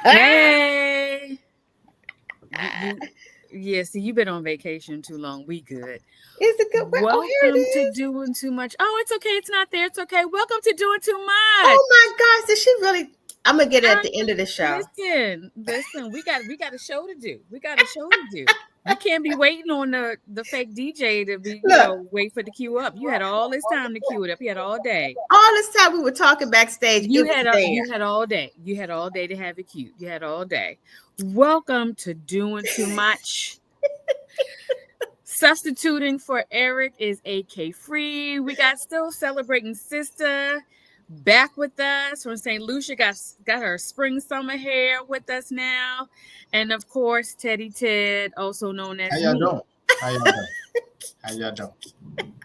Hey. See, you've been on vacation too long. We good. Is it good? Oh, here it Welcome to is. Doing Too Much. Oh, it's okay. It's not there. It's okay. Welcome to Doing Too Much. Oh my gosh, did she really? I'm gonna get it at I the end of the show. listen. We got a show to do. We got a show to do. We can't be waiting on the fake DJ to be, Look, wait for the queue up. You had all this time to queue it up. You had all day. all this time we were talking backstage, it was there. You had all day. You had all day to have it queued. You had all day. Welcome to Doing Too Much. Substituting for Eric is AK Free. We got Still Celebrating Sister back with us from St. Lucia. Got her spring summer hair with us now. And of course, Teddy Ted, also known as How y'all me. doing? How y'all doing? How y'all doing?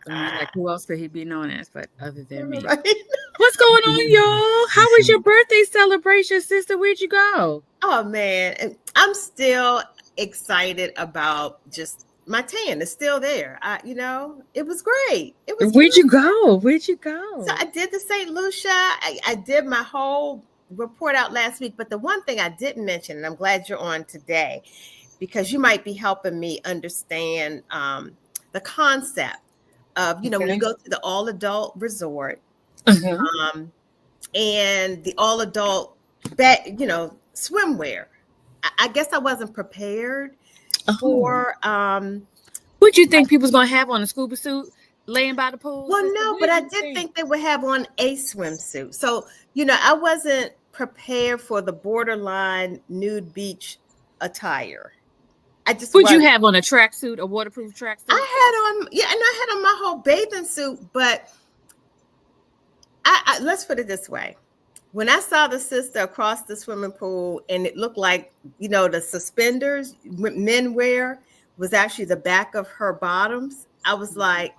Like, who else could he be known as but other than me? Right? What's going on, y'all? How was your birthday celebration, sister? Where'd you go? Oh man, I'm still excited about just my tan. It's still there. It was great. It was. Where'd you go? Where'd you go? So I did the St. Lucia. I did my whole report out last week, but the one thing I didn't mention, and I'm glad you're on today, because you might be helping me understand the concept of, when you go to the all-adult resort and the all-adult swimwear. I guess I wasn't prepared for. What'd you think people was gonna have on a scuba suit laying by the pool? Well, no, but I did think they would have on a swimsuit. So, I wasn't prepared for the borderline nude beach attire. Would you have on a tracksuit, a waterproof tracksuit? I had on my whole bathing suit, but I let's put it this way. When I saw the sister across the swimming pool and it looked like, the suspenders men wear was actually the back of her bottoms, I was like,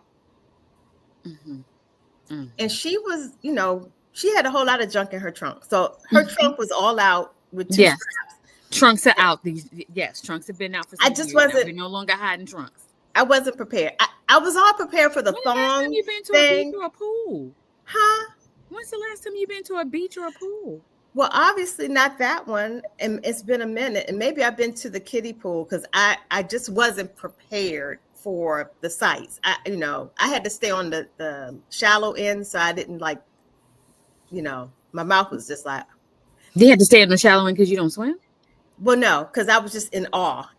and she was, she had a whole lot of junk in her trunk. So her trunk was all out with two straps. Trunks are out. Trunks have been out for some I just years. Wasn't. We're no longer hiding trunks. I wasn't prepared. I was all prepared for the thong When's the last time you've been to a beach or a pool? Huh? When's the last time you've been to a beach or a pool? Well, obviously not that one. And it's been a minute. And maybe I've been to the kiddie pool because I just wasn't prepared for the sights. I had to stay on the shallow end, so I didn't my mouth was just like. You had to stay on the shallow end because you don't swim? Well, no, because I was just in awe.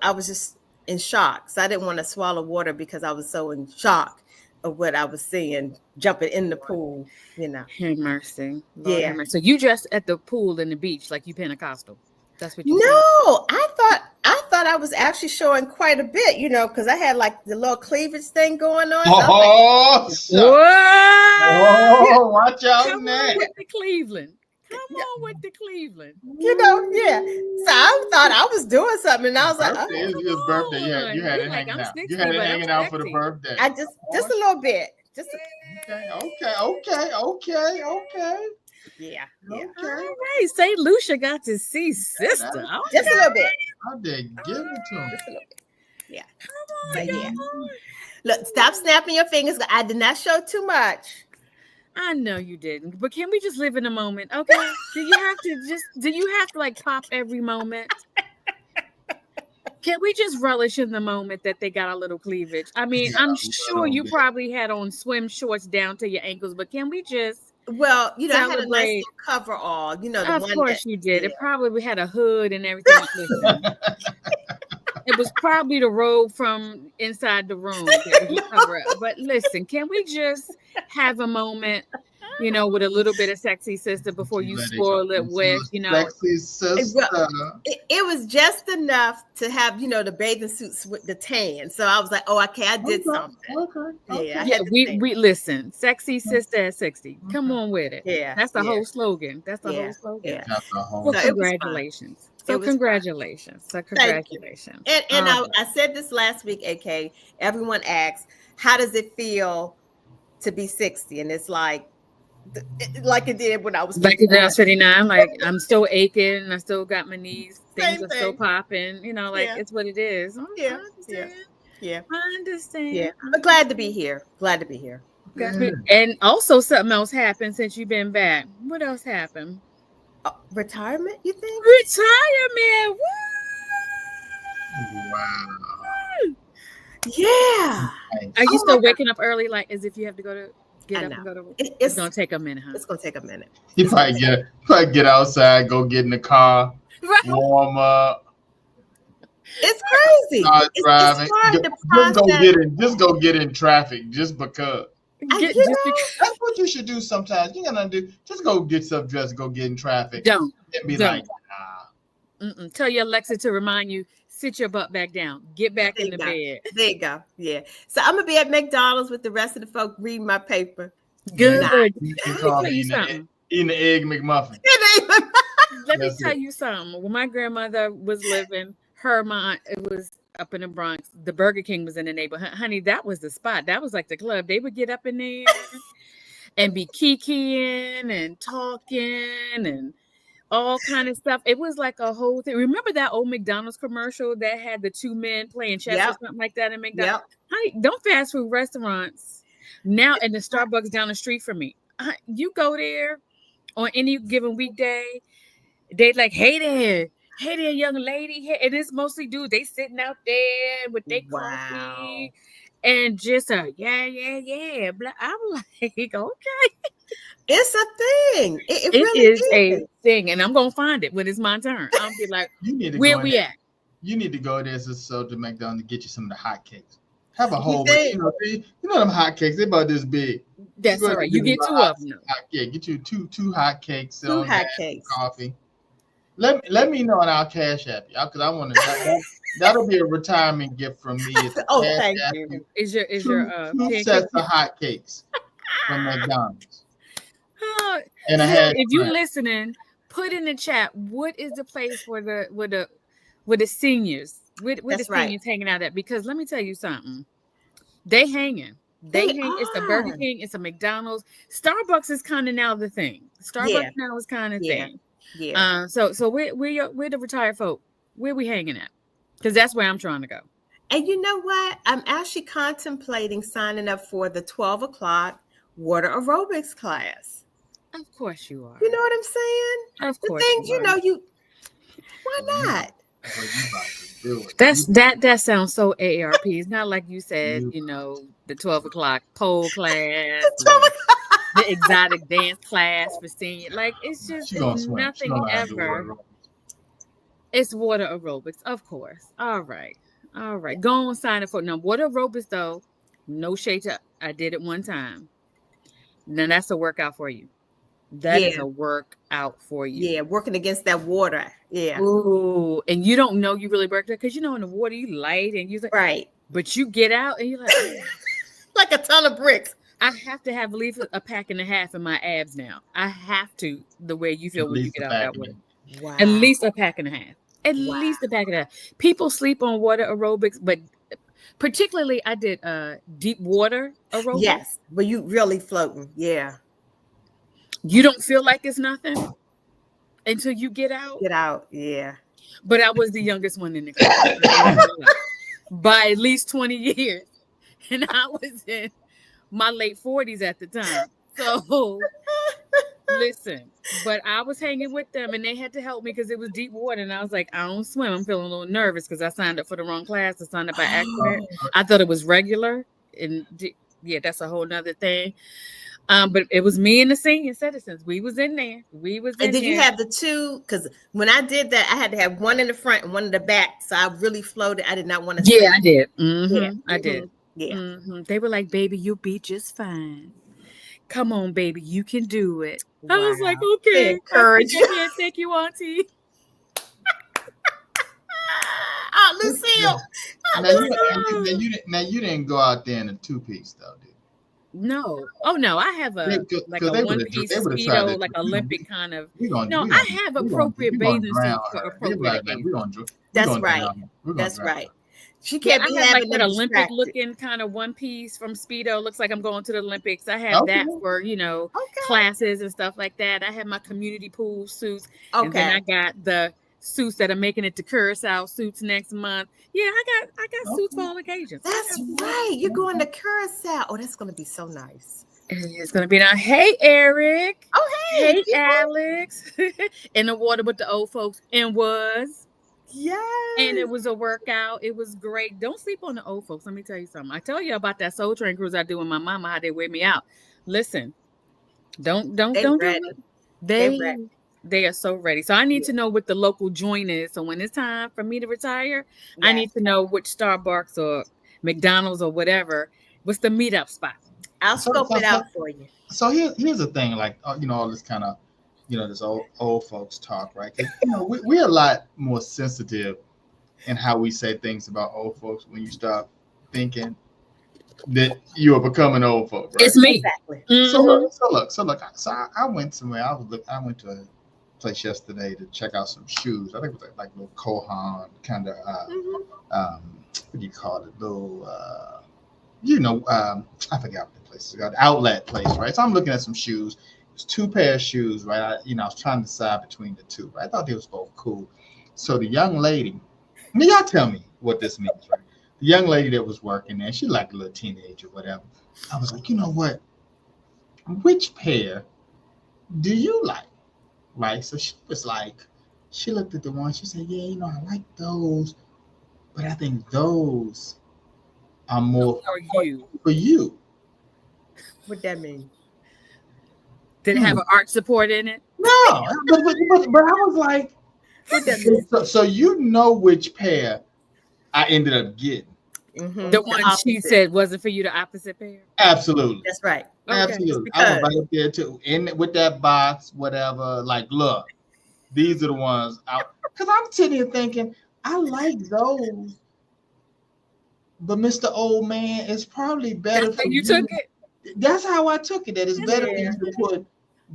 I was just in shock. So I didn't want to swallow water because I was so in shock of what I was seeing jumping in the pool. Have mercy. Lord, have mercy. So you dressed at the pool and the beach like you Pentecostal. That's what you No, I thought I was actually showing quite a bit, because I had like the little cleavage thing going on. Oh, whoa! Watch out, Come on with the Cleveland. Come on with the Cleveland. Yeah. So I thought I was doing something, and I was like, it was his birthday. You had it hanging out. You had it hanging out for the birthday. I just a little bit. Okay. Yeah. Okay. All right. St. Lucia got to see sister. Just a little bit. I did give it to him. Just a little bit. Yeah. Come on. Yeah. Look, stop snapping your fingers. I did not show too much. I know you didn't, but can we just live in a moment? Okay. Do you have to like pop every moment? Can we just relish in the moment that they got a little cleavage? I mean, I'm sure you probably had on swim shorts down to your ankles, but can we just I had a nice cover all, Of course you did. Yeah. It probably had a hood and everything. It was probably the robe from inside the room that you cover up. But listen, can we just have a moment, with a little bit of sexy sister before you spoil it with, Sexy sister. It was just enough to have, the bathing suits with the tan. So I was like, oh, okay, I did something. Okay. Yeah, we listen. Sexy sister at 60. Come on with it. Yeah. That's the whole slogan. That's the whole slogan. Yeah. That's the whole well, congratulations. Congratulations. And I said this last week, AK. Everyone asks, how does it feel to be 60? And it's like it did when I was 59. Like when I was 59, like I'm still aching. I still got my knees. Things are still popping. It's what it is. Oh, yeah. I understand. Yeah. But glad to be here. And also something else happened since you've been back. What else happened? Retirement, you think? Retirement. Woo! Wow. Yeah. Are you still waking up early, like as if you have to get up and go to work? It's gonna take a minute, huh? It's gonna take a minute. You probably get outside, go get in the car, warm up. It's crazy. Start driving. It's hard to process. Just go get in traffic just because. That's what you should do sometimes. You gotta do. Just go get some dressed. Go get in traffic. Don't be like, nah. Tell your Alexa to remind you. Sit your butt back down. Get back in the bed. There you go. Yeah. So I'm gonna be at McDonald's with the rest of the folk reading my paper. Good. Let me tell you something. Eating the egg McMuffin. Let me tell you something. When my grandmother was living, her mom, it was up in the Bronx. The Burger King was in the neighborhood. Honey, that was the spot. That was like the club. They would get up in there and be kikiing and talking and all kind of stuff. It was like a whole thing. Remember that old McDonald's commercial that had the two men playing chess or something like that in McDonald's? Honey, don't fast food restaurants now, and the Starbucks down the street from me. You go there on any given weekday, they like, hey there, young lady. And it's mostly dudes. They sitting out there with their coffee and just yeah. I'm like, okay. It's a thing. It really is a thing, and I'm gonna find it when it's my turn. I'll be like, where we at? You need to go there to McDonald's to get you some of the hot cakes. Have a whole, you know them hot cakes. They're about this big. That's all right. You get two of them. Yeah, get you two hot cakes. Two hot cakes. Coffee. Let me know and I'll cash app you because I want to. That'll be a retirement gift from me. Thank you. Is your two sets of hot cakes from McDonald's. And if you're listening, put in the chat what is the place where the seniors, where the seniors hanging out at? Because let me tell you something, they hanging. It's a Burger King, it's a McDonald's. Starbucks is kind of now the thing. Starbucks now is kind of thing. Yeah. So we're the retired folk. Where we hanging at? Because that's where I'm trying to go. And you know what? I'm actually contemplating signing up for the 12 o'clock water aerobics class. Of course you are. You know what I'm saying? Of course. The things why not? That sounds so AARP. It's not like you said, the 12 o'clock pole class, the exotic dance class for senior. Like it's just nothing ever. It's water aerobics, of course. All right. Go on, sign up for now. Water aerobics though, no shade to. I did it one time. Now that's a workout for you. That is a workout for you. Yeah, working against that water. Yeah. Ooh, and you don't know you really worked there because in the water you light and you're like, right. But you get out and you're like, like a ton of bricks. I have to have at least a pack and a half in my abs now. I have to, the way you feel when you get out that way. Wow. At least a pack and a half. At least a pack and a half. People sleep on water aerobics, but particularly I did deep water aerobics. Yes, but you really floating. Yeah. You don't feel like it's nothing until you get out. Get out, yeah. But I was the youngest one in the class by at least 20 years. And I was in my late 40s at the time. So listen, but I was hanging with them and they had to help me because it was deep water. And I was like, I don't swim. I'm feeling a little nervous because I signed up for the wrong class. I signed up by accident. I thought it was regular. And that's a whole nother thing. But it was me and the senior citizens. We was in there. And did you have the two? Because when I did that, I had to have one in the front and one in the back. So I really floated. I did not want to. Yeah, I did. I did. Yeah. Mm-hmm. They were like, baby, you'll be just fine. Come on, baby. You can do it. Wow. I was like, okay. Courage. Thank you, Auntie. Lucille. Now you didn't go out there in a two-piece though, did you? No. Oh no, I have a one-piece speedo, like Olympic kind of. I have appropriate bathing suits for appropriate occasions. That's right. That's right. She can't be having that Olympic looking kind of one piece from speedo. Looks like I'm going to the Olympics. I have that for classes and stuff like that. I have my community pool suits, and then I got the suits that are making it to Curacao suits next month. Yeah, I got suits for all occasions. That's right. You're going to Curacao. Oh, that's going to be so nice. It's gonna be now. Hey, Eric. Oh, Hey, people. Alex. In the water with the old folks, and was. Yes. And it was a workout. It was great. Don't sleep on the old folks. Let me tell you something. I tell you about that Soul Train cruise I do with my mama, how they wear me out. Listen, don't They do ready. it. They ready. They are so ready. So I need to know what the local joint is. So when it's time for me to retire, I Yes. need to know which Starbucks or McDonald's or whatever. What's the meetup spot? I'll scope it out for you. So here's the thing, like all this kind of, this old folks talk, right? Because we're a lot more sensitive in how we say things about old folks when you start thinking that you are becoming old folk, right? It's me. Exactly. Mm-hmm. So look. I went somewhere. I went to a place yesterday to check out some shoes. I think it was like little Kohan kind of what do you call it? Little I forgot what the place is called. Outlet place, right? So I'm looking at some shoes. There's 2 pair of shoes, right? I was trying to decide between the 2. Right? I thought they was both cool. So the young lady, now y'all tell me what this means, right? The young lady that was working there, she like a little teenager, whatever. I was like, you know what? Which pair do you like? Right? So she was like, she looked at the one, she said, yeah, I like those, but I think those are more for you. What that mean? Did it have an art support in it? No, but I was like, what that mean? So which pair I ended up getting. Mm-hmm. The one she said wasn't for you, the opposite pair? Absolutely. That's right. Absolutely. I was right up there too, with that box, whatever. Like, look, these are the ones out. Because I'm sitting here thinking, I like those, but Mr. Old Man is probably better for you. Took it? That's how I took it. That it's better for you to put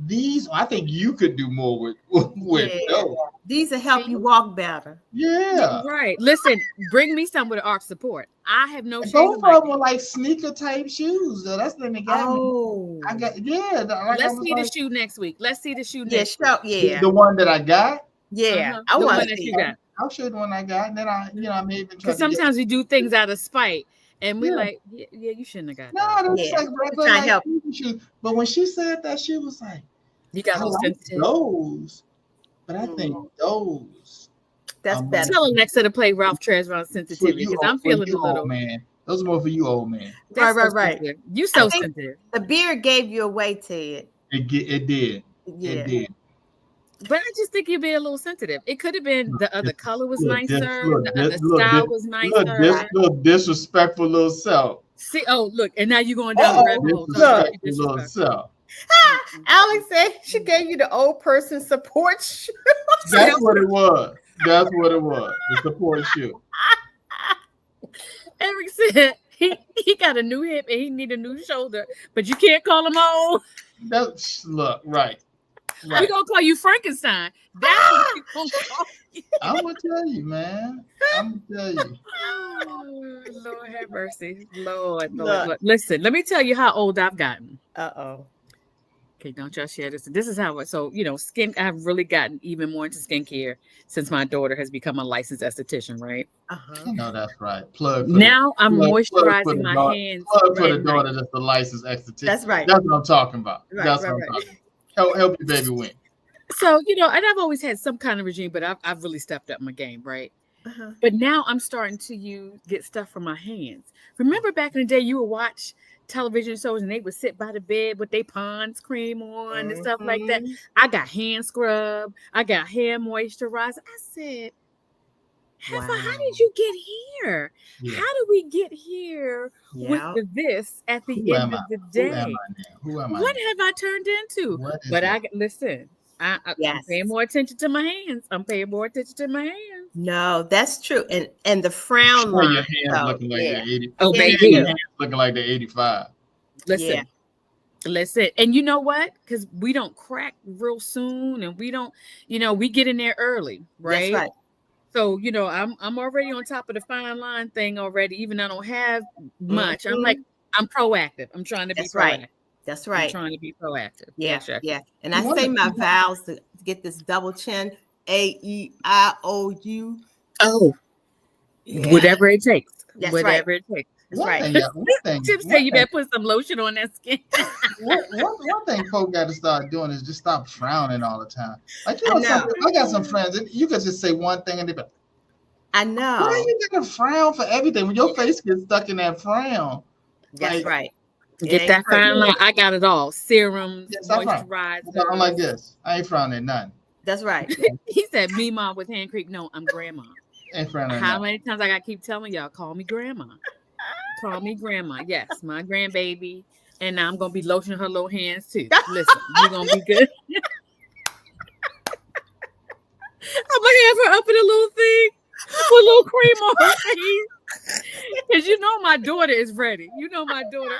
these. I think you could do more with those. These will help you walk better. Yeah. Right. Listen, bring me some with an arch support. I have no shame. Both of them were like sneaker type shoes. So that's the thing they got me. I got Let's see the shoe next week. Let's see the shoe next week. The one that I got. Yeah. The one that you got. I'll show you the one I got, and then I may even try. Because sometimes we do things out of spite, and we're like, yeah, you shouldn't have got that. No, that's like help. But when she said that, she was like, "You got those, but I think those." That's better. Tell Alexa to play Ralph Tresvant sensitivity because I'm feeling a little. Man, those are more for you, old man. Right. You so sensitive. The beard gave you away, Ted. It did. Yeah. It did. But I just think you're being a little sensitive. It could have been the other color was nicer, the other style was nicer. Little disrespectful little self. See, look, and now you're going down the rabbit hole. Little self. Alex said she gave you the old person support shoe. That's what it was. The support shoe. Eric said he got a new hip and he need a new shoulder, but you can't call him old. Look, right. We're gonna call you Frankenstein. That's what we're gonna call you. I'm gonna tell you, man. I'm gonna tell you. Oh, Lord have mercy. Lord. Listen, let me tell you how old I've gotten. Okay, don't y'all share this. This is how skin. I've really gotten even more into skincare since my daughter has become a licensed esthetician, right? No, that's right. Now I'm moisturizing my hands. Plug for the daughter that's the licensed esthetician. That's right. That's what I'm talking about. That's what I'm talking about. Help your baby win. So, and I've always had some kind of regime, but I've really stepped up my game, right? But now I'm starting to get stuff from my hands. Remember back in the day, you would watch television shows and they would sit by the bed with their Pond's cream on and stuff like that. I got hand scrub. I got hair moisturizer. I said, Heifer, how did you get here? Yeah. How did we get here with this at the end of the day? Who am I? What have I turned into? But listen, I'm paying more attention to my hands. I'm paying more attention to my hands. No, that's true. And the frown line. Your hands looking like they're 80. Oh, baby. Your hands looking like they're 85. Listen. And you know what? Because we don't crack real soon and we don't, we get in there early, right? That's right. So, I'm already on top of the fine line thing already, even though I don't have much. I'm proactive. I'm trying to be proactive. Right. That's right. I'm trying to be proactive. Yeah. And I say my vows to get this double chin, AEIOU. Oh, whatever it takes. That's whatever it takes. That's right. Tim said you better put some lotion on that skin. one thing folk got to start doing is just stop frowning all the time. Like, I know. I got some friends, and you could just say one thing and they be like, I know. why are you gonna frown for everything when your face gets stuck in that frown? That's Like, right. Get that frown line. I got it all. Serums, moisturizers. I'm like this. I ain't frowning nothing. That's right. He said, me, mom, with hand cream. No, I'm grandma. Ain't frowning How many times I got to keep telling y'all, call me grandma. Call me grandma. Yes, my grandbaby. And now I'm going to be lotioning her little hands too. Listen, you're going to be good. I'm going to have her up in a little thing with a little cream on her face. Because you know my daughter is ready. You know my daughter.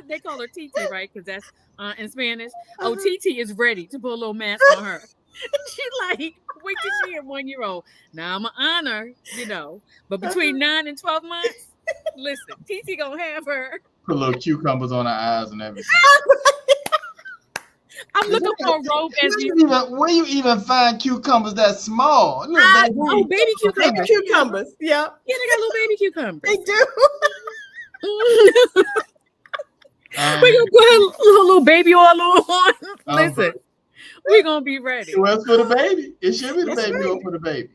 They call her Titi, right? Because that's in Spanish. Oh, Titi is ready to put a little mask on her. She's like, wait till she is 1 year old. Now I'm going to honor, But between 9 and 12 months, listen, Titi going to have her. Put little cucumbers on her eyes and everything. I'm looking for a robe. Where you even find cucumbers that small? Baby cucumbers. Baby cucumbers. Yeah. Yeah, they got little baby cucumbers. They do. We're going to put a little baby oil on. Listen, we're going to be ready. Well, for the baby. It should be the baby oil for the baby.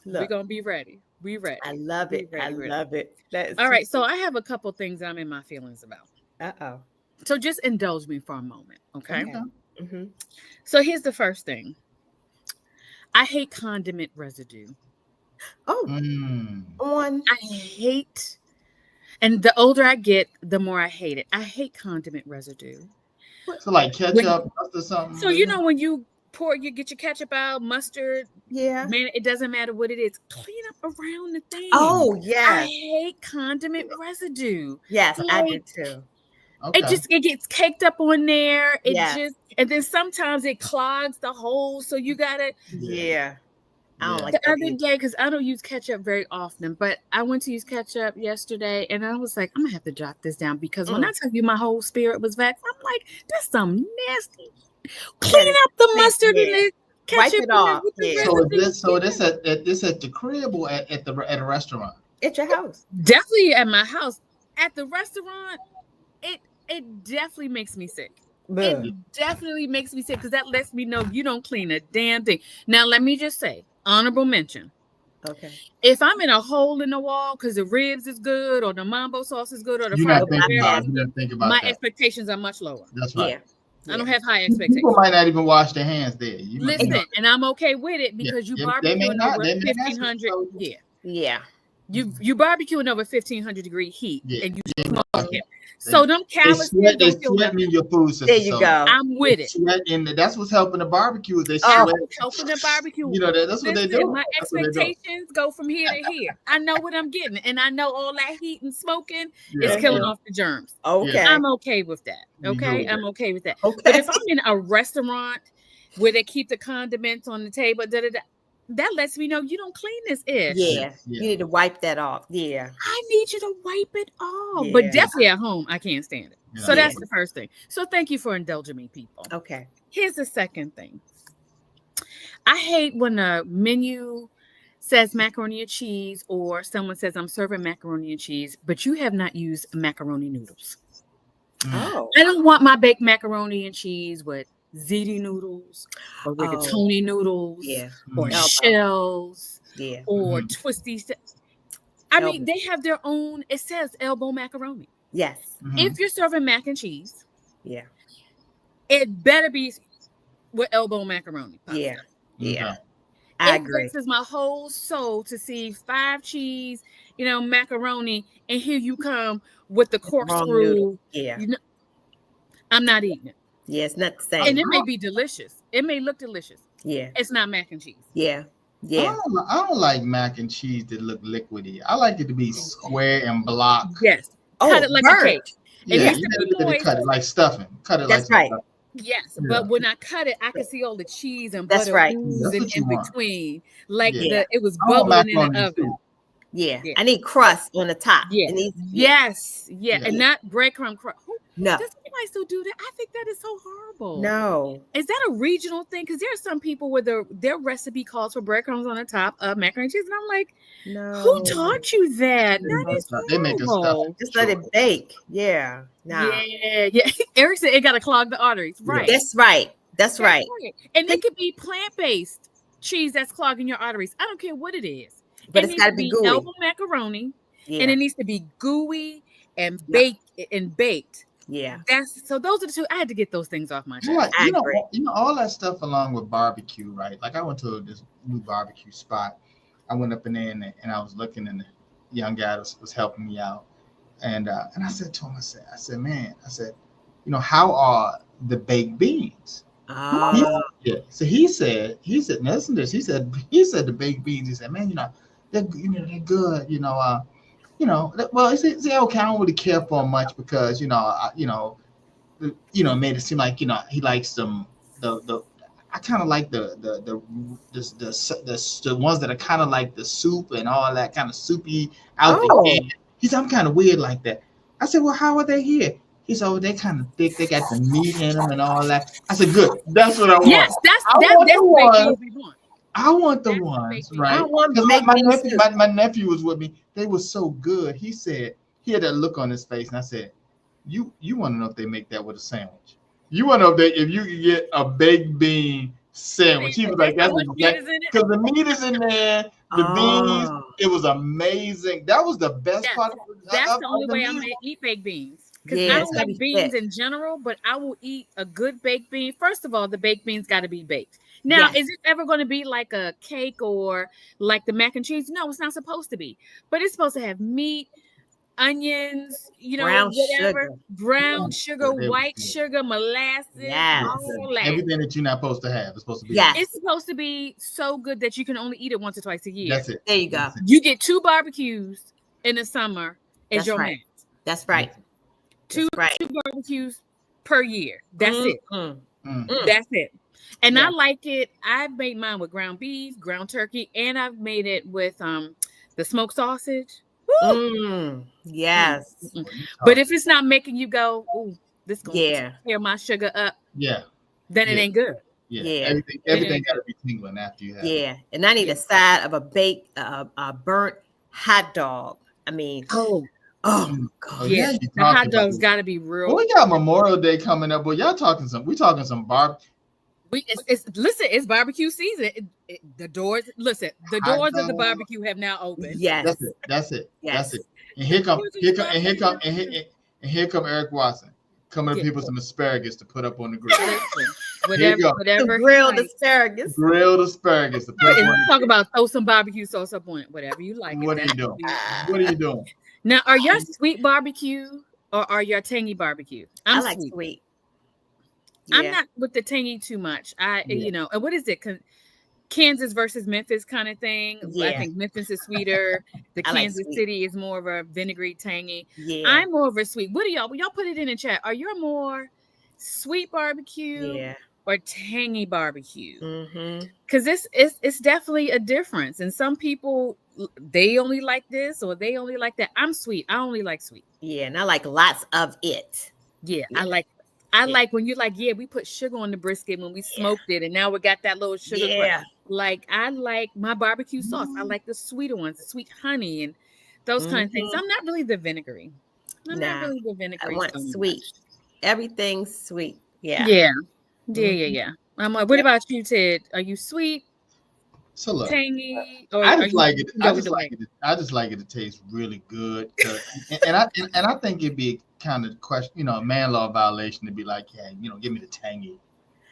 We're going to be ready. We ready. I love it. I love it. All right. So I have a couple things I'm in my feelings about. Uh-oh. So just indulge me for a moment. Okay. Mm-hmm. So here's the first thing. I hate condiment residue. Oh. I hate, and the older I get, the more I hate it. I hate condiment residue. So like ketchup or something. So when you get your ketchup out, mustard. Yeah. Man, it doesn't matter what it is. Clean up around the thing. Oh, yeah. I hate condiment residue. Yes, I do too. Okay. It gets caked up on there. And then sometimes it clogs the hole. So you gotta. Yeah. I don't like the other day, because I don't use ketchup very often, but I went to use ketchup yesterday and I was like, I'm gonna have to jot this down because when I tell you my whole spirit was vexed, I'm like, that's some nasty. Clean up the mustard and the ketchup. Wipe it off. So this at the crib or at a restaurant? At your house. Definitely at my house. At the restaurant, it definitely makes me sick. It definitely makes me sick because that lets me know you don't clean a damn thing. Now, let me just say, honorable mention. Okay. If I'm in a hole in the wall because the ribs is good or the mambo sauce is good or the fried my expectations are much lower. That's right. I don't have high expectations. People might not even wash their hands there. Listen, and I'm okay with it because you barbecuing over 1,500. Yeah. You barbecuing over 1,500 degree heat and you smoke it. So them calories they sweat in your food system. There you go. I'm with it. That's what's helping the barbecue. They sweat. Helping the barbecue. That's what they do. My expectations go from here to here. I know what I'm getting, and I know all that heat and smoking is killing off the germs. Okay, I'm okay with that. Okay, I'm okay with that. Okay. But if I'm in a restaurant where they keep the condiments on the table, that lets me know you don't clean this ish. Yeah. You need to wipe that off. Yeah. I need you to wipe it off. Yeah. But definitely at home, I can't stand it. Yeah. So that's the first thing. So thank you for indulging me, people. Okay. Here's the second thing. I hate when a menu says macaroni and cheese or someone says I'm serving macaroni and cheese, but you have not used macaroni noodles. Oh. I don't want my baked macaroni and cheese with ziti noodles or rigatoni noodles or shells or twisty. I mean, they have their own, it says elbow macaroni. Yes. If you're serving mac and cheese, it better be with elbow macaroni. Yeah. Yeah. I agree. This is my whole soul to see 5 cheese, macaroni, and here you come with the corkscrew. Yeah. I'm not eating it. Yeah, it's not the same. And it may be delicious. It may look delicious. Yeah. It's not mac and cheese. Yeah. Yeah. I don't like mac and cheese that look liquidy. I like it to be square and block. Yes. Cut it like a cake. Yeah, you gotta cut it like stuffing. That's right. Stuffing. Yes, but when I cut it, I can see all the cheese and butter oozing in between. Like it was bubbling in the oven. Yeah. I need crust on the top. Yeah. Yeah. Yes. Yeah. And not breadcrumb crust. No, Does anybody still do that? I think that is so horrible. no. Is that a regional thing? Because there are some people where their recipe calls for breadcrumbs on the top of macaroni and cheese, and I'm like, who No. taught you that? They That make is us- they make us stuff. horrible. Just let it bake. Yeah. Nah. Yeah. Eric said it got to clog the arteries. Right. That's right. That's right. And it could be plant-based cheese that's clogging your arteries. I don't care what it is. But It it's got to needs be gooey. elbow macaroni, Yeah. and it needs to be gooey and baked. Yeah. So those are the two. I had to get those things off my chest. Right. I You know, agree. all that stuff along with barbecue, right? Like I went to this new barbecue spot. I went up in there and I was looking, and the young guy was helping me out. And I said to him, I said, man, how are the baked beans? Yeah. So he said, now listen to this. He said the baked beans. He said, man, they're good. Well, he said, okay, I don't really care for them much because it made it seem like he likes them. I kind of like the ones that are kind of like the soup and all that kind of soupy out the can. He said, I'm kind of weird like that. I said, well, how are they here? He said, oh, they kind of thick. They got the meat in them and all that. I said, good. That's what I want. Yes, that's the ones we want. I want the ones, right? I want my nephew was with me. They were so good. He said, he had that look on his face, and I said, you want to know if they make that with a sandwich? You want to know if you can get a baked bean sandwich? He was like, that's exactly, because the meat is in there, the beans. It was amazing. That was the best part. That's the only way I'm gonna eat baked beans. Because I don't like beans in general, but I will eat a good baked bean. First of all, the baked beans got to be baked. Now, is it ever going to be like a cake or like the mac and cheese? No, it's not supposed to be. But it's supposed to have meat, onions, brown sugar, white sugar, molasses, all that. Everything that you're not supposed to have is supposed to be. Yes. It's supposed to be so good that you can only eat it once or twice a year. That's it. There you go. You get 2 barbecues in the summer as your max. That's right. Two barbecues per year. That's it. That's it. And I like it. I've made mine with ground beef, ground turkey, and I've made it with the smoked sausage. Yes. But if it's not making you go, ooh, this is gonna tear my sugar up. Then it ain't good. Everything got to be tingling after you have it. And I need a side of a baked, burnt hot dog. I mean, God. The hot dog's got to be real. Well, we got Memorial Day coming up. Well, we talking some barbecue. It's barbecue season. The doors of the barbecue have now opened. Yes, that's it. And here come Eric Watson coming to people some asparagus to put up on the grill. Whatever. Grilled asparagus. Talk about throw some barbecue sauce up on it. Whatever you like. What are you doing? What are you doing? Now, are your sweet barbecue or are your tangy barbecue? I like sweet. I'm not with the tangy too much. And what is it? Kansas versus Memphis kind of thing. I think Memphis is sweeter. The Kansas City is more of a vinegary, tangy. I'm more of a sweet. What do y'all? Y'all put it in the chat. Are you more sweet barbecue or tangy barbecue? Because it's definitely a difference. And some people, they only like this or they only like that. I'm sweet. I only like sweet. Yeah, and I like lots of it. I like when you're like, we put sugar on the brisket when we smoked it, and now we got that little sugar. Like I like my barbecue sauce. I like the sweeter ones, the sweet honey, and those kind of things. I'm not really the vinegary. I want sweet. Everything's sweet. Yeah. I'm like, what about you, Ted? Are you sweet? So look, tangy, or I just like it. I just like it to taste really good, and I think it'd be kind of question, a man law violation to be like, give me the tangy,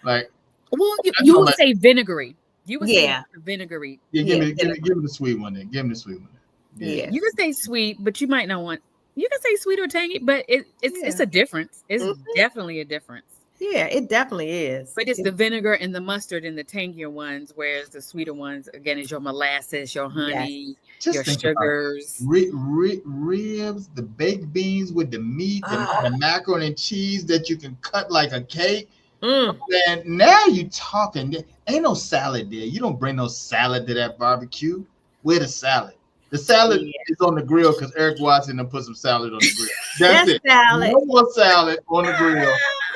like. Well, you would say vinegary. You would say vinegary. Give me the sweet one then. Give me the sweet one. Yeah. You can say sweet, but you might not want. You can say sweet or tangy, but it's a difference. It's definitely a difference. Yeah, it definitely is. But it's the vinegar and the mustard and the tangier ones, whereas the sweeter ones, again, is your molasses, your honey, your sugars. Ribs, the baked beans with the meat, the macaroni and cheese that you can cut like a cake. And now you talking. Ain't no salad there. You don't bring no salad to that barbecue. Where the salad? The salad Yeah. is on the grill because Eric Watson done put some salad on the grill. That's it. salad. No more salad on the grill.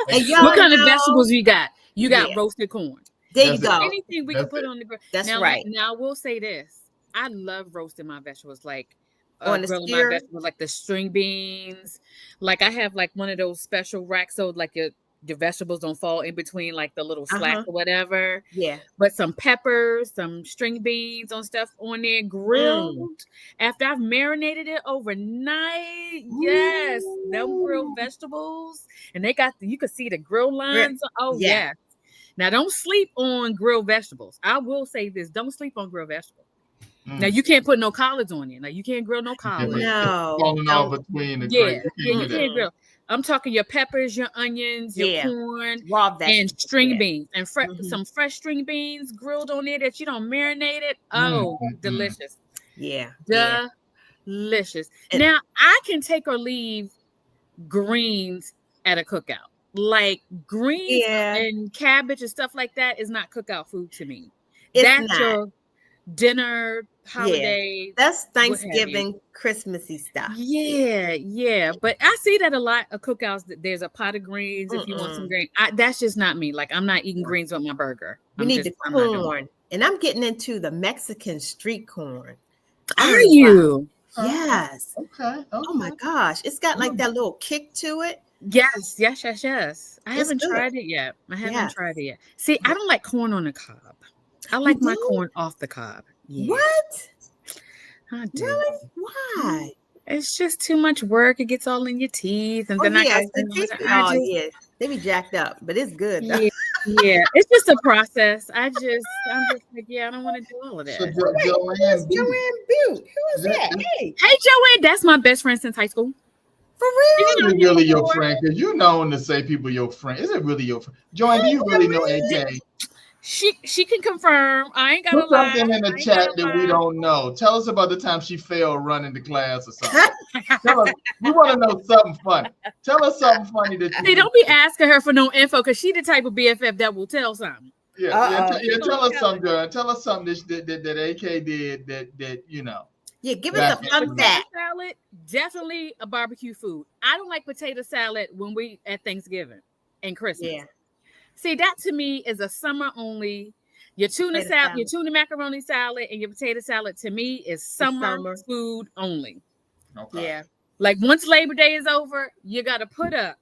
And y'all What kind of know- vegetables you got? You got Yeah. roasted corn. There That's you it. go. Anything we can put on the grill. That's now, right. Now we'll say this. I love roasting my vegetables, like On the grilling my skewer? vegetables, like the string beans. Like I have like one of those special racks, so like your vegetables don't fall in between like the little slats or whatever. Yeah. But some peppers, some string beans on stuff on there, grilled. After I've marinated it overnight. Yes, them grilled vegetables. And they got you can see the grill lines. Oh Yeah. yes. Now don't sleep on grilled vegetables. I will say this: don't sleep on grilled vegetables. Now you can't put no collards on it. Now you can't grill no collards. No. Falling off between the you can't grill. I'm talking your peppers, your onions, your corn, raw and vegetables. string beans, and some fresh string beans grilled on there that you don't marinate it. Oh, delicious! Yeah, delicious. Now I can take or leave greens at a cookout. Like greens and cabbage and stuff like that is not cookout food to me. That's not. your dinner, holiday. That's Thanksgiving, Christmassy stuff. Yeah. But I see that a lot of cookouts. There's a pot of greens if you want some greens. That's just not me. Like I'm not eating greens with my burger. We need the corn, and I'm getting into the Mexican street corn. Are you? Yes. Okay. Oh my gosh, it's got like that little kick to it. Yes. I haven't tried it yet. See, I don't like corn on the cob. I like my corn off the cob. Yeah. What? I do. Really? Why? It's just too much work. It gets all in your teeth, and then they be jacked up, but it's good. Yeah, it's just a process. I'm just like, I don't want to do all of that. So Joanne Butte. Who is that? Hey, Joanne, that's my best friend since high school. For real? Is it really your friend? Because you known to say people your friend. Is it really your friend? Joanne, do you really know AK? She can confirm. I ain't gonna lie. Put something in the chat that we don't know. Tell us about the time she failed running the class or something. Tell us. We want to know something funny. Tell us something funny that you. See, don't be asking her for no info because she the type of BFF that will tell something. Tell us something, Joanne. Tell us something that AK did that you know. Yeah, give us a fun fact. Salad, definitely a barbecue food. I don't like potato salad when we at Thanksgiving and Christmas. Yeah. See, that to me is a summer only. Your tuna salad, your tuna macaroni salad, and your potato salad to me is summer food only. Okay. Yeah. Like once Labor Day is over, you got to put up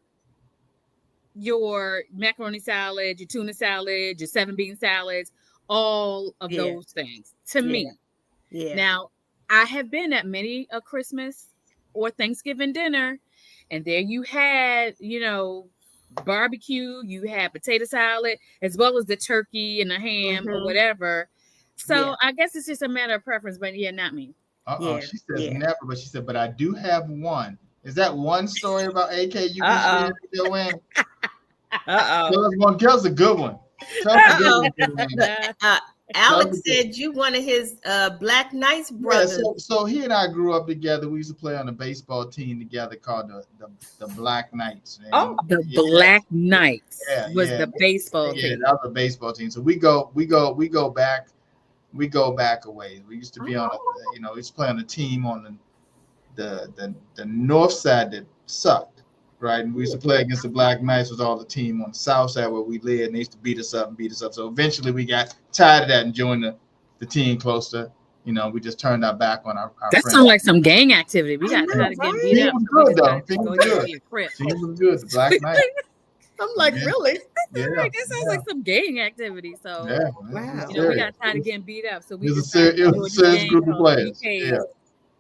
your macaroni salad, your tuna salad, your 7-bean salads, all of those things to me. Yeah. Now, I have been at many a Christmas or Thanksgiving dinner, and there you had, barbecue, you had potato salad, as well as the turkey and the ham or whatever. So I guess it's just a matter of preference, but not me. She says never, but she said, but I do have one. Is that one story about AK you can share, Joanne? Tell us one. Tell us a good one. Tell us a good one. Alex said you one of his Black Knights brothers. Yeah, so he and I grew up together. We used to play on a baseball team together called the Black Knights. Man. Black Knights was the baseball team. Yeah, that was a baseball team. So we go back a ways. We used to be on we used to play on a team on the north side that sucked. Right, and we used to play against the Black Knights, was all the team on the south side where we lived, and they used to beat us up. So eventually we got tired of that and joined the team closer. We just turned our back on our That friends. sounds like some gang activity. We got tired of getting beat up. Team was good, though. Team was good. The Black Knights. I'm like, really? Yeah, that sounds like some gang activity. So, wow. We got tired of getting beat up. So we it was a serious group of players. Yeah.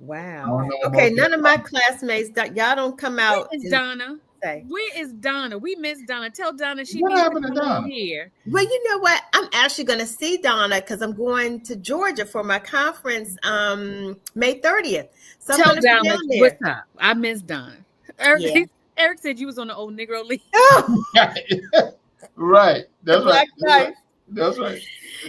Wow. Okay, none of my classmates, y'all don't come out. Where is Donna? Where is Donna? We miss Donna. Tell Donna what happened to Donna here. Well, you know what? I'm actually going to see Donna because I'm going to Georgia for my conference May 30th. So tell Donna what's up. I miss Donna. Eric said you was on the old Negro League. Right. That's right. That's right.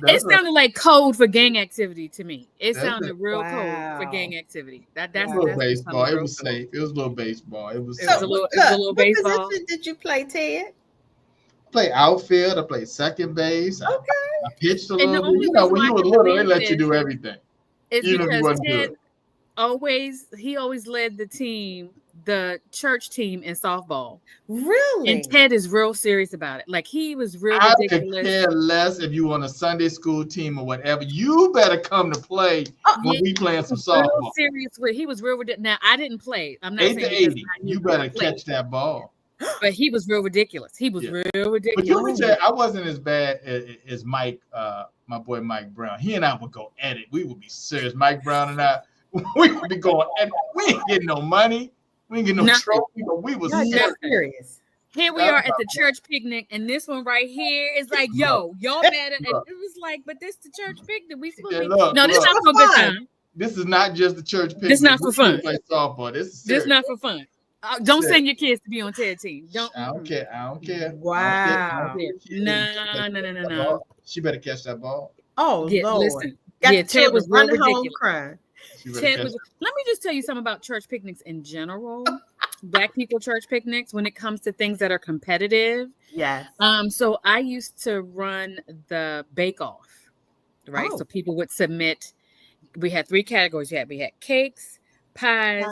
It sounded like code for gang activity to me. It sounded real code for gang activity. That's a little baseball. It was safe. It was a little baseball. It was a little baseball. What position did you play, Ted? I played outfield. I played second base. Okay. I pitched a little bit. When you were little, they let you do everything. It's because he always led the team, the church team in softball. Really? And Ted is real serious about it. Like he was real I could ridiculous. care less if you on a Sunday school team or whatever. You better come to play when we playing some Real softball. serious with he was real ridiculous. Now I didn't play. I'm not 8 saying to because 80. You better catch that ball. But he was real ridiculous. He was real ridiculous. But you tell, I wasn't as bad as Mike, my boy Mike Brown. He and I would go at it. We would be serious. Mike Brown and I, we would be going at it. We ain't getting no money. We ain't getting no trophy, but we was serious. Here we are at the church picnic, and this one right here is like, yo, y'all better. And it was like, but this the church picnic. We supposed to be. No, this not for a good time. This is not just the church picnic. This not for fun. Play softball. This not for fun. Don't send your kids to be on Ted team. I don't care. I don't care. Wow. No. She better catch that ball. Oh, Lord. Listen. Ted was running home crying. Let me just tell you something about church picnics in general. Black people church picnics when it comes to things that are competitive. Yes. So I used to run the bake off, right? So people would submit. We had 3 categories. We had cakes, pies,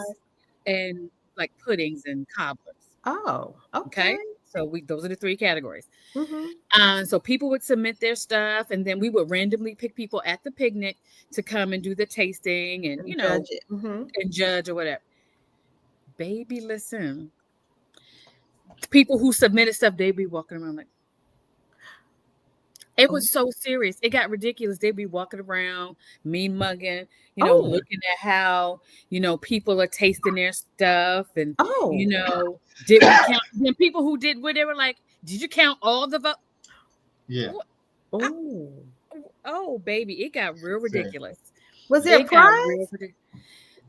and like puddings and cobblers. Oh, okay. So those are the 3 categories. Mm-hmm. So people would submit their stuff, and then we would randomly pick people at the picnic to come and do the tasting and judge it. Mm-hmm. And judge or whatever. Baby, listen. People who submitted stuff, they'd be walking around like, it was so serious. It got ridiculous. They'd be walking around, mean mugging, looking at how, people are tasting their stuff. And, did we count? Then people who did what they were like, did you count all the votes? Yeah. Oh, baby, it got real ridiculous. Was there a prize?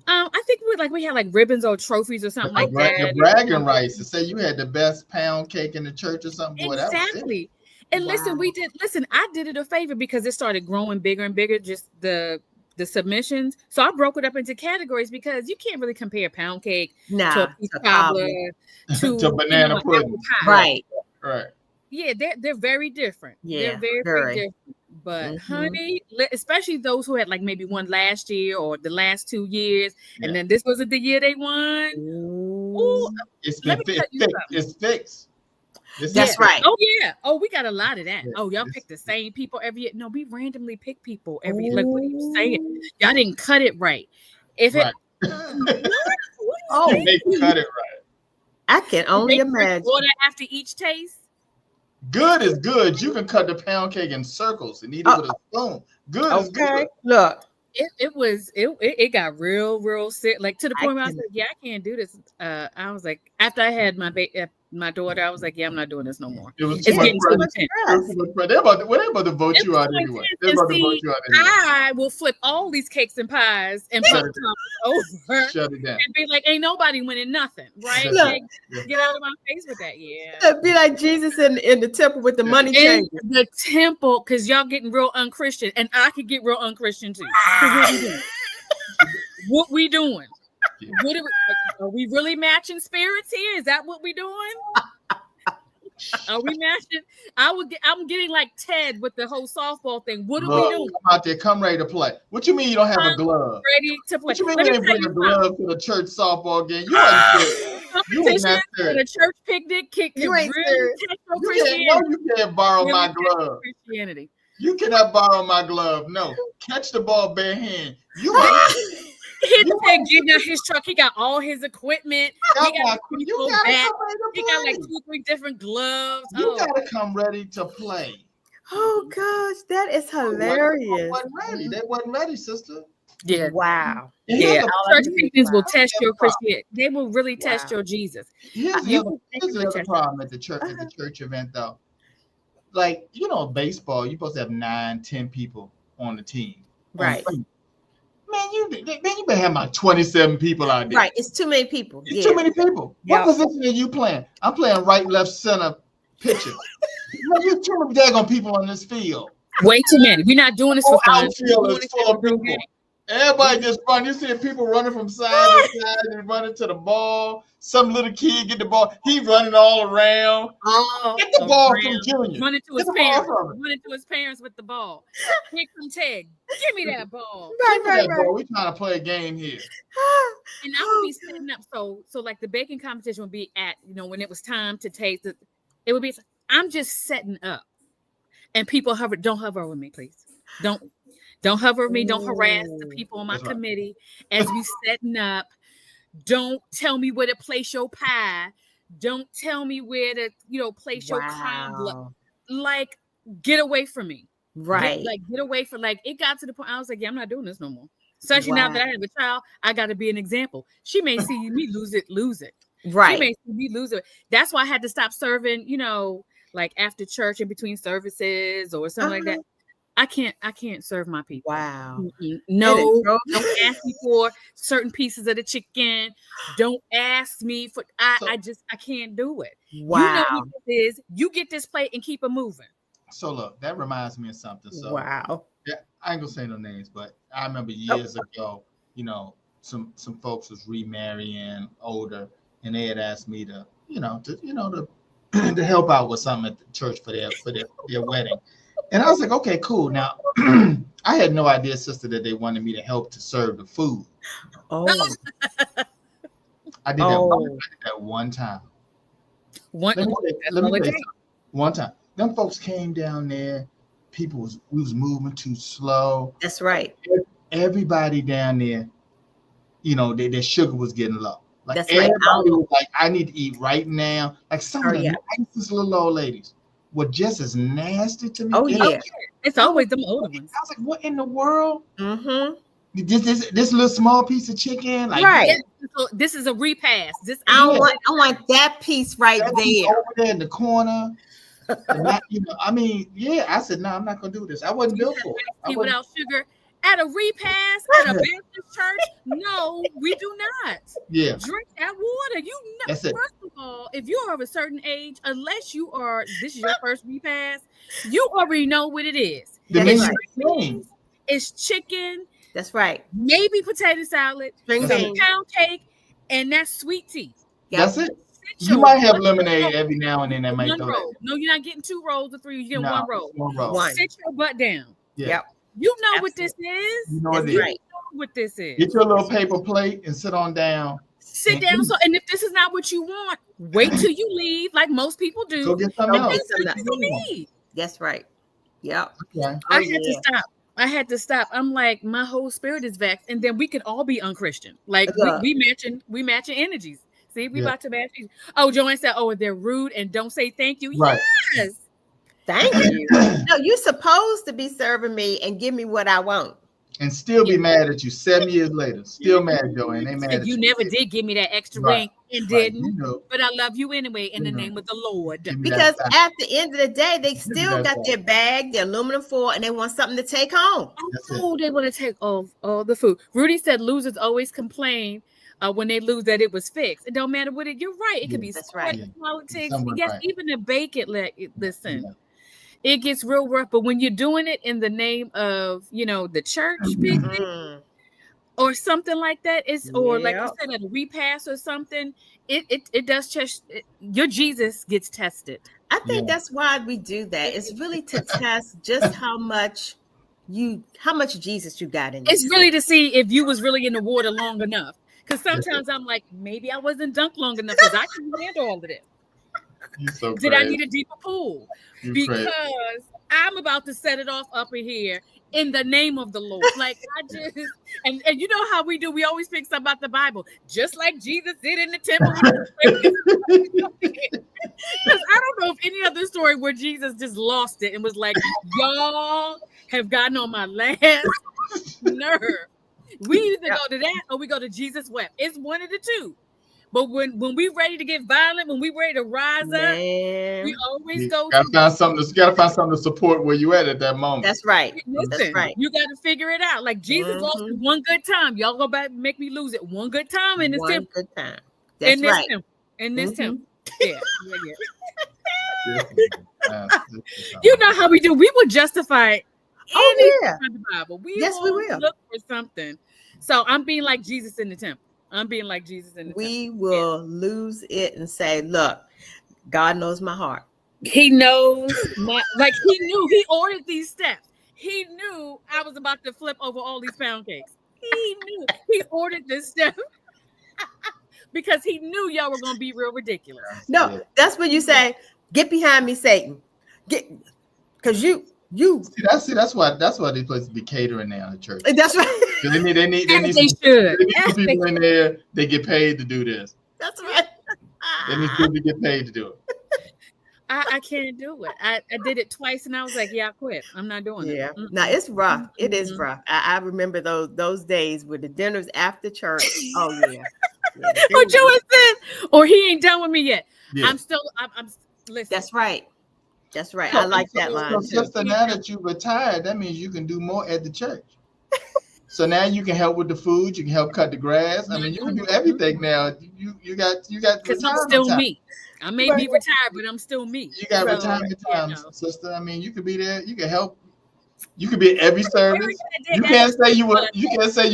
I think we had like ribbons or trophies or something like that. The bragging rights to say you had the best pound cake in the church or something. Exactly. And listen, I did it a favor because it started growing bigger and bigger, just the submissions. So I broke it up into categories because you can't really compare pound cake to a cobbler to banana pudding. Right. Yeah, they're very different. Yeah, they're very different. But honey, especially those who had like maybe won last year or the last 2 years, and then this wasn't the year they won. Ooh, it's fixed. That's right. Oh yeah. Oh, we got a lot of that. Oh, y'all pick the same people every year. No, we randomly pick people every year. Like, what are you saying? Y'all didn't cut it right. If it they cut it right. I can only imagine. Order after each taste. Good is good. You can cut the pound cake in circles and eat it with a spoon. Good is good. Look. It got real sick, like to the point where I was like, yeah, I can't do this. I was like, after I had my daughter, I was like, yeah, I'm not doing this no more. It's getting too intense. They're about to vote you out anyway. I will flip all these cakes and pies and put them over. Shut it down. And be like, ain't nobody winning nothing, right? Get out of my face with that. Yeah. It'd be like Jesus in the temple with the money changers. The temple, because y'all getting real unchristian, and I could get real unchristian too. What we doing? Are we really matching spirits here? Is that what we doing? Are we matching? I'm getting like Ted with the whole softball thing. What are we doing? Come out there, come ready to play. What you mean you don't have a glove? Ready to play. What you mean you didn't bring a glove to the church softball game? You ain't not serious. At a church picnic, you ain't serious. You can't borrow my glove. Christianity. You cannot borrow my glove. No, catch the ball bare hand. Getting out his truck. He got all his equipment. He got like 2-3 different gloves. You gotta come ready to play. Oh gosh, that is hilarious. They wasn't ready, sister. Yeah. Wow. Yeah. Church picnics will test your Christianity. They will really test your Jesus. Here's the other problem at the church event though. Like, baseball, you're supposed to have 9-10 people on the team. Right. Man, you better have like 27 people out there. Right. It's too many people. It's too many people. What position are you playing? I'm playing right, left, center, pitcher. You're too many daggone people on this field. Way too many. We're not doing this for fun. Outfield is full of people. Everybody just run. You see people running from side to side and running to the ball. Some little kid get the ball. He running all around. Get the ball from Junior. Running to his parents. Running to his parents with the ball. Here come Ted. Give me that ball. Right. We're trying to play a game here. And I would be setting up. So like the baking competition would be at, when it was time to taste it. It would be, I'm just setting up. And people don't hover over me, please. Don't hover over me. Don't harass the people on my committee as we setting up. Don't tell me where to place your pie. Don't tell me where to, place your cobbler. Like, get away from me. Right. Get away from, it got to the point I was like, yeah, I'm not doing this no more. Especially now that I have a child, I got to be an example. She may see me lose it. Right. She may see me lose it. That's why I had to stop serving, like after church in between services or something like that. I can't serve my people. Wow. No, don't ask me for certain pieces of the chicken. Don't ask me for, I can't do it. Wow. You know what this is. You get this plate and keep it moving. So look, that reminds me of something. So wow. Yeah, I ain't gonna say no names, but I remember years ago, some folks was remarrying older, and they had asked me to help out with something at the church for their wedding. And I was like, okay, cool. Now, I had no idea, sister, that they wanted me to help to serve the food. Oh. I did that one time. Let me tell you something. One time. Them folks came down there. We was moving too slow. That's right. Everybody down there, their sugar was getting low. Like that's everybody right. was like, I need to eat right now. Like some of the nicest little old ladies were just as nasty to me. Oh yeah, it's always them older ones. I was like, what in the world? Mm-hmm. This little small piece of chicken, like right. This is a repast. I want that piece right there. Over there in the corner. I said, no, I'm not gonna do this. I wasn't built for it. Without sugar at a repast at a Baptist church? No, we do not. Yeah, drink that water. First of all, if you are of a certain age, unless this is your first repast, you already know what it is. It's chicken. That's right. Maybe potato salad, some pound cake, and that's sweet tea. That's it. You might have lemonade every now and then. That might one roll. No, you're not getting 2 rolls or 3. You're getting one roll. One roll. Sit your butt down. Yeah. Yep. You know what this is. You know what it is. You know what this is. Get your little paper plate and sit on down. Sit down. And if this is not what you want, wait till you leave, like most people do. Go get something else. That's right. Yep. Okay. I had to stop. I'm like, my whole spirit is vexed, and then we could all be unchristian. Like we matching energies. See, we about to match. Oh, Joanne said, "Oh, they're rude and don't say thank you." Right. Yes, thank you. No, you're supposed to be serving me and give me what I want, and still be mad at you 7 years later. Still mad, Joanne. They mad at you. Never did give me that extra ring and didn't. But I love you anyway in the name of the Lord. Because at the end of the day, they still got their bag, their aluminum foil, and they want something to take home. Oh, they want to take all the food. Rudy said losers always complain when they lose that it was fixed. It don't matter what you're right. It could be politics. Yes, even the bake listen. It gets real rough. But when you're doing it in the name of, the church or something like that, or like you said, at a repast or something, it does just your Jesus gets tested. I think that's why we do that. It's really to test just how much Jesus you got in you. It's really to see if you was really in the water long enough. Because sometimes I'm like, maybe I wasn't dunked long enough because I can handle all of this. Did I need a deeper pool? Because I'm about to set it off up in here in the name of the Lord. Like and you know how we do. We always pick something about the Bible, just like Jesus did in the temple. Because I don't know of any other story where Jesus just lost it and was like, y'all have gotten on my last nerve. We either go to that or we go to Jesus wept. It's one of the two. But when we ready to get violent, when we ready to rise up, we always gotta find something to support where you at that moment. That's right. Listen, that's right. You got to figure it out. Like Jesus lost it one good time. Y'all go back and make me lose it one good time in this temple. One good time. That's right. In this temple. Yeah. You know how we do. We will justify Oh yeah. from the Bible. We Yes, we will will. look for something. So I'm being like Jesus in the temple. I'm being like Jesus in the temple. We will lose it and say, look, God knows my heart. He knows like he knew he ordered these steps. He knew I was about to flip over all these pound cakes. He knew he ordered this step because he knew y'all were gonna be real ridiculous. No, that's when you say, get behind me, Satan. Because you that's why these places be catering now in church. That's right. They need some people in there. They get paid to do this. That's right. They need people to get paid to do it. I can't do it. I did it twice and I was like, yeah, I quit. I'm not doing it. Yeah. Now it's rough. It is rough. I remember those days with the dinners after church. Oh yeah. Or Joe said, or he ain't done with me yet. Yeah. I'm listen. That's right. That's right. I like that line. Sister, now that you retired, that means you can do more at the church. So now you can help with the food. You can help cut the grass. I mean, you can do everything now. You got because I'm still me. I may be retired, but I'm still me. You got retirement time, sister. I mean, you could be there. You can help. You could be at every service. You can't say you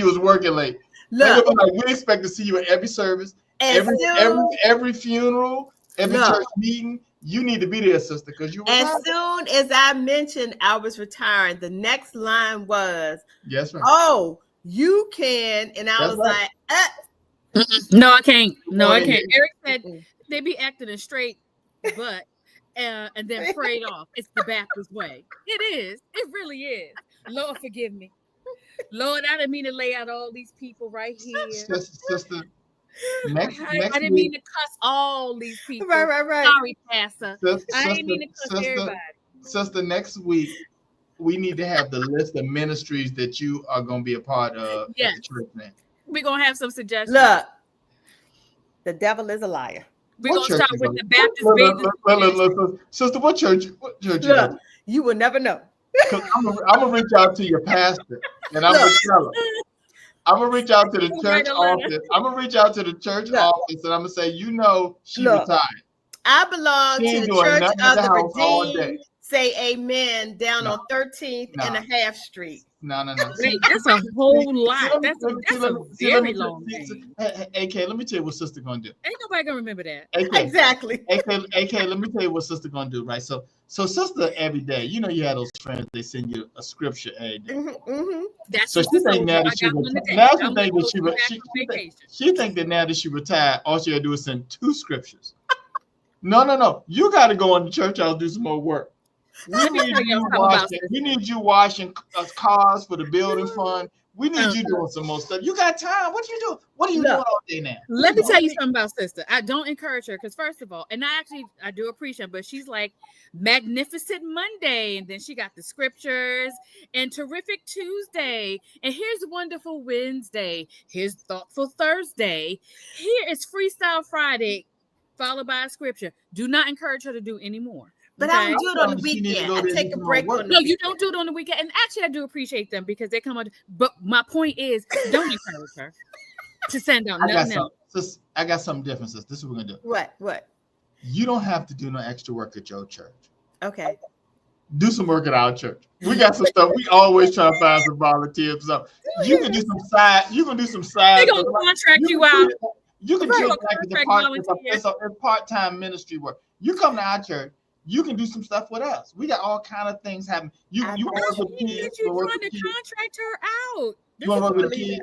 was working late. Look, we expect to see you at every service, every funeral, every church meeting. You need to be there, sister, because you. As soon as I mentioned I was retiring, the next line was, "Yes, right. Oh, you can," and I was like, "No, I can't. No, I can't." Eric said they be acting a straight butt, and then prayed off. It's the Baptist way. It is. It really is. Lord, forgive me. Lord, I didn't mean to lay out all these people right here, sister. I didn't mean to cuss all these people. Right. Sorry, Pastor. I didn't mean to cuss everybody. Sister, next week we need to have the list of ministries that you are going to be a part of at the church now. We're going to have some suggestions. Look, the devil is a liar. We're going to start with the Baptist. Sister, what church look, you will never know. I'm going to reach out to your pastor and I'm going to tell her. I'm gonna reach out to the church office. I'm gonna reach out to the church office and I'm gonna say, she retired. I belong to the Church of the Redeemed. Say amen down on 13th and a half Street. No. Wait, that's a whole lot. That's a very long name. AK, let me tell you what sister gonna do. Ain't nobody gonna remember that. Exactly. AK, let me tell you what sister gonna do, right? So sister every day, you have those friends, they send you a scripture every day. Mm-hmm. That's so she think now that she think that now that she retired, all she gotta do is send 2 scriptures. No. You gotta go in the church house, do some more work. We need you washing cars for the building fund. We need you doing some more stuff. You got time. What are you doing? What are you doing all day now? Let me tell you something about sister. I don't encourage her because first of all, and I do appreciate, but she's like Magnificent Monday, and then she got the scriptures and Terrific Tuesday, and here's Wonderful Wednesday. Here's Thoughtful Thursday. Here is Freestyle Friday, followed by a scripture. Do not encourage her to do any more. But I don't do it on the weekend. I take a break on the weekend. No, you don't do it on the weekend. And actually, I do appreciate them because they come on. But my point is, don't encourage her to send out nothing else. I got something different, sis. This is what we're going to do. What? You don't have to do no extra work at your church. Okay. Do some work at our church. We got some stuff. We always try to find some volunteers. So you can do some side. You can do some side. They're going to contract you out. You can do it's part-time ministry work. You come to our church. You can do some stuff with us. We got all kind of things happening. You work with kids. You're trying to contract her out. You want to work with the kids?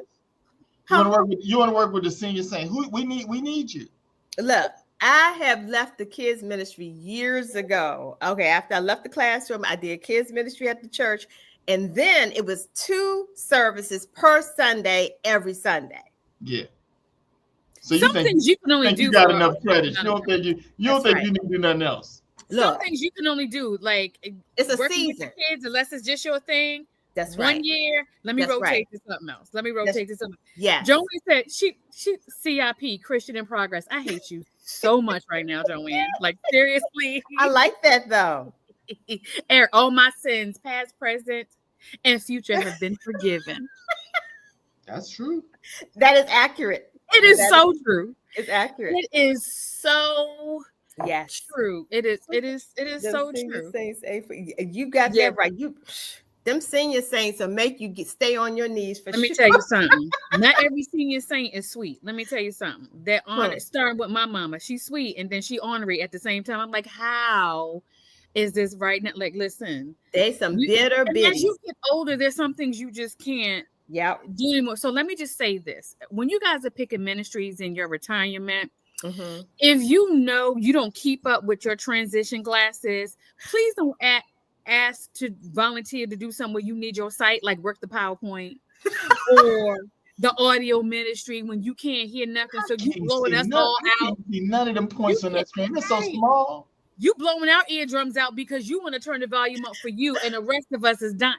You want to work with the senior saint? We need you. Look, I have left the kids ministry years ago. Okay, after I left the classroom, I did kids ministry at the church, and then it was 2 services per Sunday every Sunday. Yeah. So some things you can only do. You got enough credits. You don't think you need to do nothing else. Some things you can only do, like it's a working season. With the kids, unless it's just your thing. That's right. 1 year. Let me rotate to something else. Yeah. Joanne said she CIP, Christian in Progress. I hate you so much right now, Joanne. Like seriously. I like that though. Eric, all my sins, past, present, and future, have been forgiven. That's true. That is accurate. It is so true. It's accurate. It is so yes true. It is so true. You got that right. them senior saints will make you stay on your knees for Let me sure. tell you something. Not every senior saint is sweet. Let me tell you something. They're on starting with my mama. She's sweet and then she ornery at the same time. I'm like, how is this right now? Like, listen. They some bitter and bitties. as you get older, there's some things you just can't do anymore. So let me just say this. When you guys are picking ministries in your retirement, if you know you don't keep up with your transition classes, please don't ask to volunteer to do something where you need your site, like work the PowerPoint or the audio ministry when you can't hear nothing. So you blowing us all out. None of them points on that screen. It's so small. You blowing our eardrums out because you want to turn the volume up for you, and the rest of us is done.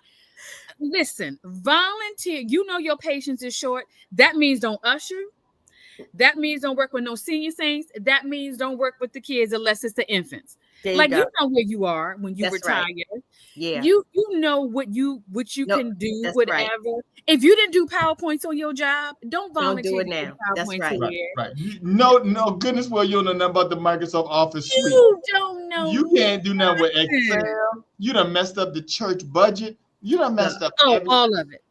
Listen, volunteer. You know your patience is short. That means don't usher. That means don't work with no senior saints. That means don't work with the kids unless it's the infants. Like you know where you are when you retire. Right. Yeah. You know what you can do, whatever. Right. If you didn't do PowerPoints on your job, don't volunteer. Don't do it now. That's right. Right. No goodness, well, you don't know nothing about the Microsoft Office suite. You don't know. You can't do nothing with Excel. You done messed up the church budget. You done messed up all of it.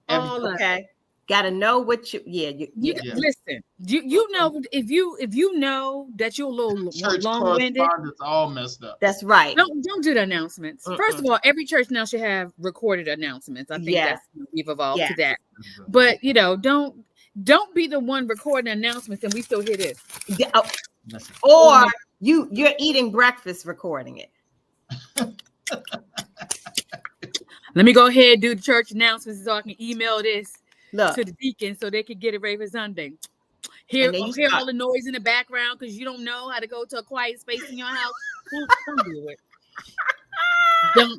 All of it. Gotta know what you listen. You know if you know that you're a little long-winded, it's all messed up. That's right. Don't do the announcements. First of all, every church now should have recorded announcements. I think we've evolved to that. But don't be the one recording announcements and we still hear this. Or you're eating breakfast recording it. Let me go ahead and do the church announcements so I can email this to the deacon so they can get it ready for Sunday. Hear all the noise in the background because you don't know how to go to a quiet space in your house. Don't do it.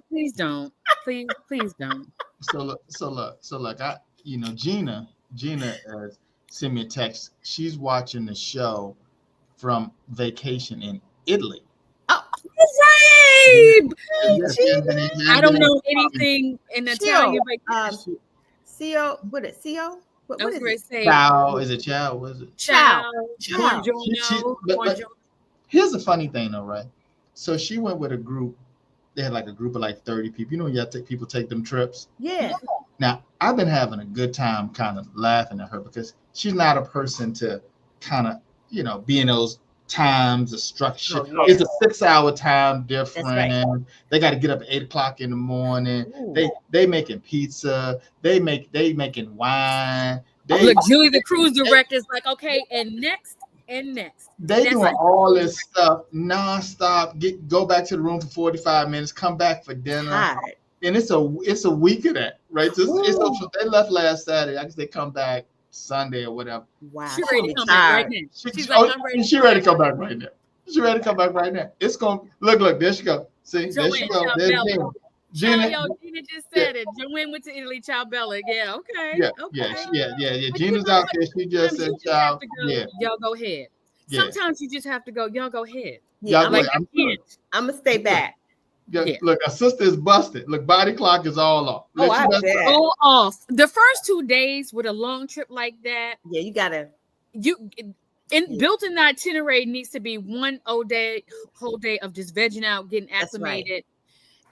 Please don't. Please don't. So look. Gina sent me a text. She's watching the show from vacation in Italy. Oh, right. I don't know anything in Italian. Cio, what is Cio? What is it? Ciao. Is it ciao? Was it? Ciao. Here's the funny thing, though, right? So she went with a group. They had like a group of like 30 people. You know, you have to people take them trips. Yeah. Now, I've been having a good time kind of laughing at her because she's not a person to kind of, be in those times of structure. It's a 6-hour time difference. Right. They got to get up at 8:00 in the morning. Ooh. They making pizza. They making wine. Look, Julie, the cruise director, is like, okay, and next. They doing all this stuff nonstop. Go back to the room for 45 minutes. Come back for dinner. God. And it's a week of that, right? They left last Saturday. I guess they come back Sunday or whatever. Wow. She's ready to come back right now. She's ready to come back right now. She's ready to come back right now. It's going to look, there she go. See, there she go. There's Gina. Gina just said it. Joanne went to Italy. Ciao, Bella. Yeah, okay. Yeah. Gina's out there. She just said ciao. Y'all go ahead. Yeah. Sometimes you just have to go. Y'all go ahead. Yeah, I'm gonna stay back. Look, our sister is busted. Look, body clock is all off. I bet. All off. The first 2 days with a long trip like that. Yeah, you gotta. Built in the itinerary needs to be one whole day of just vegging out, getting acclimated,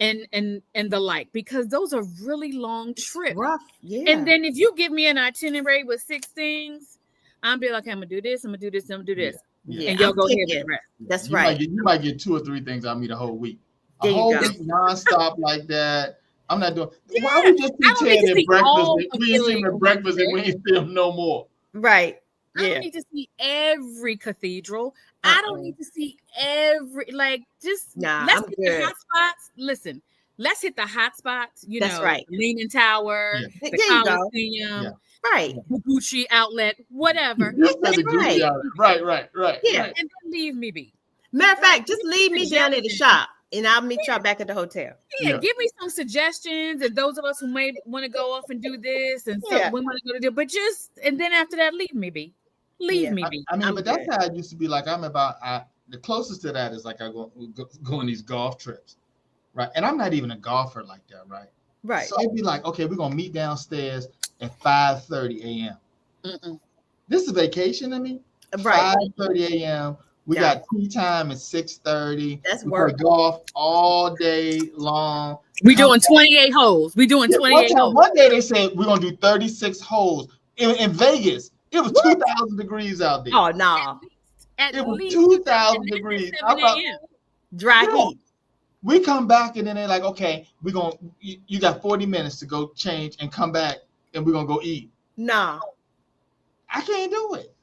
and the like, because those are really long trips. Rough, yeah. And then if you give me an itinerary with 6 things, I'm be like, I'm gonna do this, I'm gonna do this, I'm gonna do this. Yeah. And y'all go ahead with the rest. That's right. You might get 2 or 3 things out of me the whole week. A whole week nonstop like that. I'm not doing. Yeah. Why would just be breakfast and we ain't see them no more? Right. I don't need to see every cathedral. I don't need to see every let's hit the hot spots. Listen, let's hit the hot spots. That's right. Leaning Tower, the Coliseum, right, the Gucci outlet, whatever. Right. Yeah, and then leave me be. Matter of fact, just leave me down at the shop. And I'll meet y'all back at the hotel. Yeah, give me some suggestions. And those of us who may want to go off and do this, and so we want to go to do, but and then after that, leave me be. Leave me be. I mean, but that's how it used to be. Like the closest to that is like I go on these golf trips, right? And I'm not even a golfer like that, right? Right. So I'd be like, okay, we're gonna meet downstairs at 5:30 a.m. This is vacation, I mean. Right. 5:30 a.m. We got tea time at 6:30. That's we work. play golf all day long. We doing 28 holes. We doing 28 holes. One day they said we're gonna do 36 holes in Vegas. It was 2,000 degrees out there. Oh no. It was 2,000 degrees. Dry heat. We come back and then they're like, okay, you got 40 minutes to go change and come back and we're gonna go eat. No. I can't do it.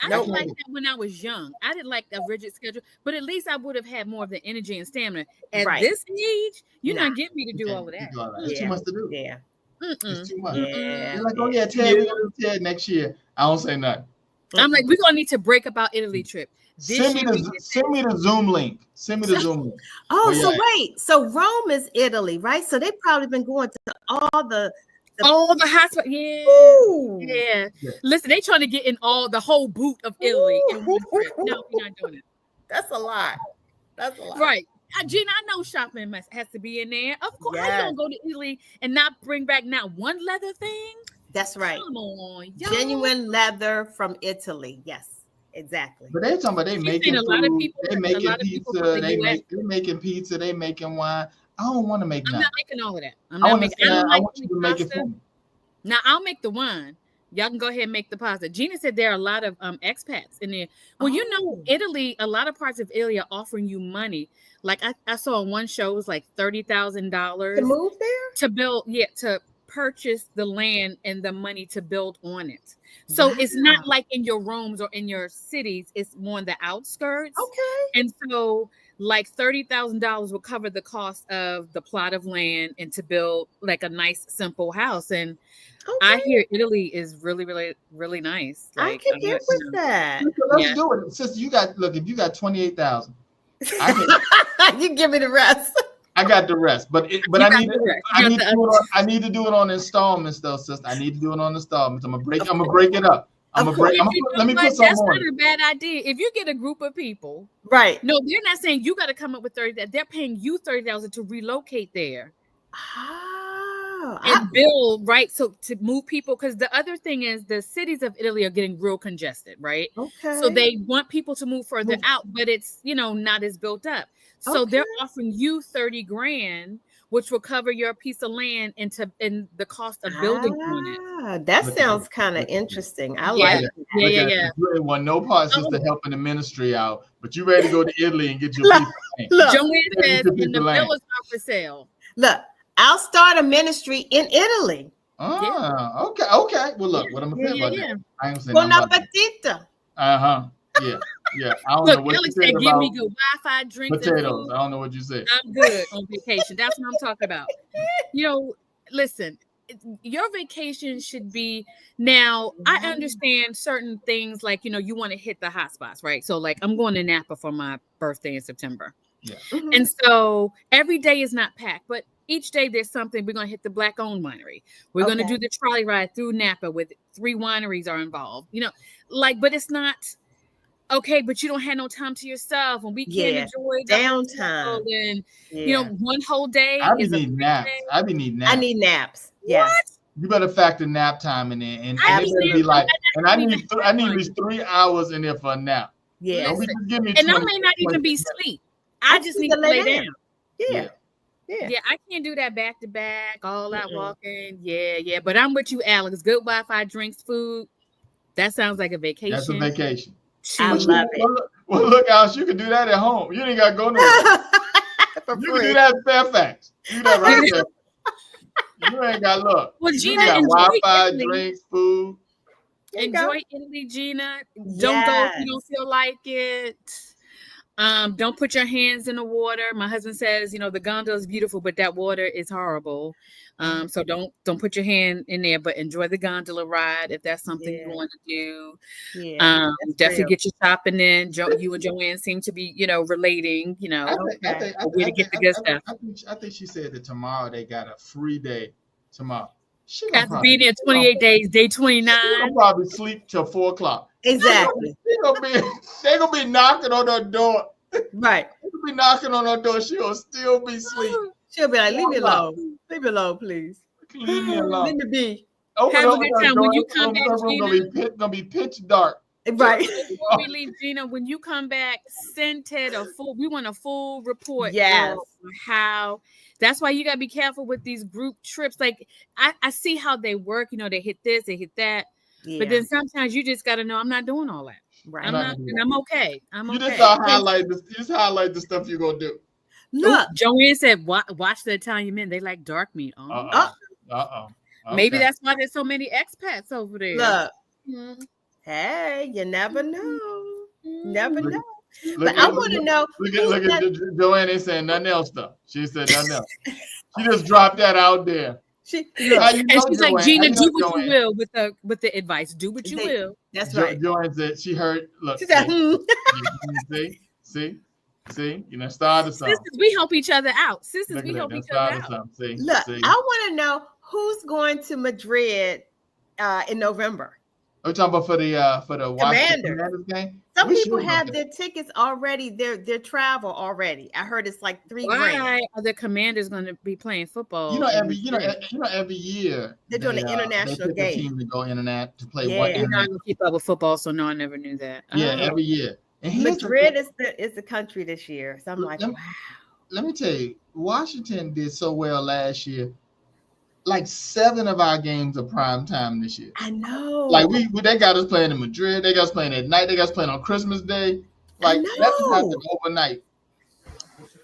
I didn't like that when I was young. I didn't like a rigid schedule, but at least I would have had more of the energy and stamina. At this age, you're not getting me to do all of that. It's too much to do. Yeah. It's too much. Yeah. You're like, oh yeah, Ted, we're gonna do Ted next year. I don't say nothing. I'm like, we're gonna need to break up our Italy trip. Send me the Zoom link. Send me the Zoom link. Oh, so wait. So Rome is Italy, right? So they've probably been going to all the hospital. Yeah. Listen, they trying to get in the whole boot of Italy in one trip. No, we're not doing it. That's a lot. Right. Gina, I know shopping has to be in there. Of course, I don't go to Italy and not bring back not one leather thing. That's right. Come on, genuine leather from Italy. Yes, exactly. But they talking about they making food, they making pizza, they making pizza, they making wine. I don't want to make that. I'm not making all of that. I want you to make it for me. Now I'll make the wine. Y'all can go ahead and make the pasta. Gina said there are a lot of expats in there. Well, you know, Italy, a lot of parts of Italy are offering you money. Like I saw on one show, it was like $30,000 to move there, to build, to purchase the land and the money to build on it. So it's not like in your Romes or in your cities, it's more on the outskirts. Okay. And so like $30,000 will cover the cost of the plot of land and to build like a nice, simple house. And I hear Italy is really, really, really nice. Like, I can get with that. Let's do it. Sister, if you got 28,000, you give me the rest. I got the rest, but I need to do it on installments, though, sister. I need to do it on installments. I'm gonna break it up. Let me put some That's not a bad idea. If you get a group of people, right? No, they're not saying you got to come up with 30. They're paying you 30,000 to relocate there. And build, right? So to move people, because the other thing is the cities of Italy are getting real congested, right? Okay. So they want people to move further out, but it's not as built up. So they're offering you 30 grand, which will cover your piece of land and the cost of building on it. That sounds kind of interesting. I like it. Yeah. You ain't want no parts just to helping the ministry out, but you ready to go to Italy and get your piece of land. Joanne says, and the villas are for sale. Look, I'll start a ministry in Italy. Okay. Well, look, what I'm gonna say about that. I ain't saying Bon appetito. Yeah. I don't know what Alex you said said, about give me good Wi-Fi, drinks, potatoes. I don't know what you said. I'm good on vacation. That's what I'm talking about. Listen, your vacation should be now. I understand certain things like you want to hit the hot spots, right? So like I'm going to Napa for my birthday in September. Yeah. And so every day is not packed, but each day there's something. We're going to hit the Black-owned winery. We're going to do the trolley ride through Napa with 3 wineries are involved. But it's not okay. But you don't have no time to yourself, and we can't enjoy downtime. And one whole day. I need naps. I need naps. Yes. What? You better factor nap time in there, and I need at least 3 hours in there for a nap. Yeah. I may not even be asleep. I just need to lay down. Yeah. I can't do that back to back, all out walking. Yeah. But I'm with you, Alex. Good Wi-Fi, drinks, food. That sounds like a vacation. That's a vacation. I love it. Well, look, Alice, you can do that at home. You ain't got to go nowhere. You can do that in Fairfax. You do that right there. You ain't got to look. Well, Gina, you got Wi-Fi, Italy. Drinks, food. Enjoy Italy, Gina. Don't go if you don't feel like it. Don't put your hands in the water. My husband says, the gondola is beautiful, but that water is horrible. So don't put your hand in there, but enjoy the gondola ride if that's something you want to do. Definitely get your shopping in. You and Joanne seem to be, relating. I to get the good stuff. I think she said that tomorrow they got a free day. Tomorrow, she has to be there 28 days. Day 29. She'll probably sleep till 4 o'clock. Exactly. They're gonna be knocking on her door. Right. They'll be knocking on her door. She'll still be asleep. She'll be like, leave me alone. Leave me alone, please. Leave me alone. Leave me be. Have a good time when you come back. It's gonna be pitch dark. Right. Before we leave, Gina, when you come back, send Ted we want a full report. Yes. Girl, on how. That's why you gotta be careful with these group trips. Like I see how they work. You know, they hit this, they hit that. Yeah. But then sometimes you just gotta know I'm not doing all that. Right. I'm not, and I'm okay. I'm You okay. just highlight this. You just highlight the stuff you're gonna do. Look, Joanne said, "Watch the Italian men. They like dark meat." Okay. Maybe that's why there's so many expats over there. look. Mhm. Hey, you never know. Never know. Look But I want to know. Look at Joanne ain't saying nothing else though. She said nothing else. She just dropped that out there. Look, And she's like, Gina, do what you will with the advice. Do what you will. That's right. Joanne said she heard. Look, She said, see, you know, started something. Sisters, we help each other out. Sisters, we help each other out. Look, I want to know who's going to Madrid in November. Are you talking about for the Washington Commanders game? Some people have their tickets already, their travel already. I heard it's like $3,000. Why are the Commanders going to be playing football? You know, every year they're doing an international game. Team to go internet to play. Yeah. You're not going to keep up with football, so no, I never knew that. Yeah, every year. And Madrid is the country this year. So I'm like, wow. Let me tell you, Washington did so well last year. Like 7 of our games are prime time this year. I know. Like they got us playing in Madrid. They got us playing at night. They got us playing on Christmas Day. Like that's happened overnight.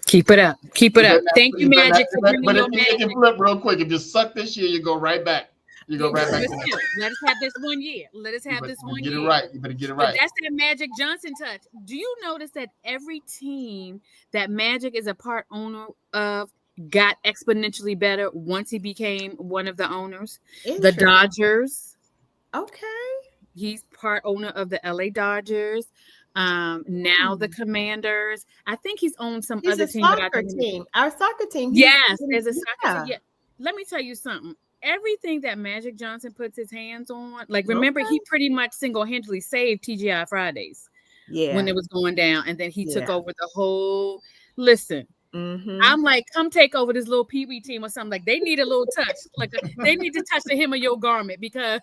Keep it up. Keep it up. Thank you, Magic, for bringing your magic. It can flip real quick. If you suck this year, you go right back. You go right back. Let us have this one year. Let us have this 1 year. Get it right. You better get it right. But that's that Magic Johnson touch. Do you notice that every team that Magic is a part owner of got exponentially better once he became one of the owners? The Dodgers. Okay. He's part owner of the LA Dodgers. Now the Commanders. I think he's owned some other team. Our soccer team. Yes, there's a soccer team. Yeah. Let me tell you something. Everything that Magic Johnson puts his hands on, like remember, he pretty much single-handedly saved TGI Fridays when it was going down, and then he took over the whole. Listen, I'm like, come take over this little Pee-wee team or something. Like they need a little touch, like they need to touch the hem of your garment because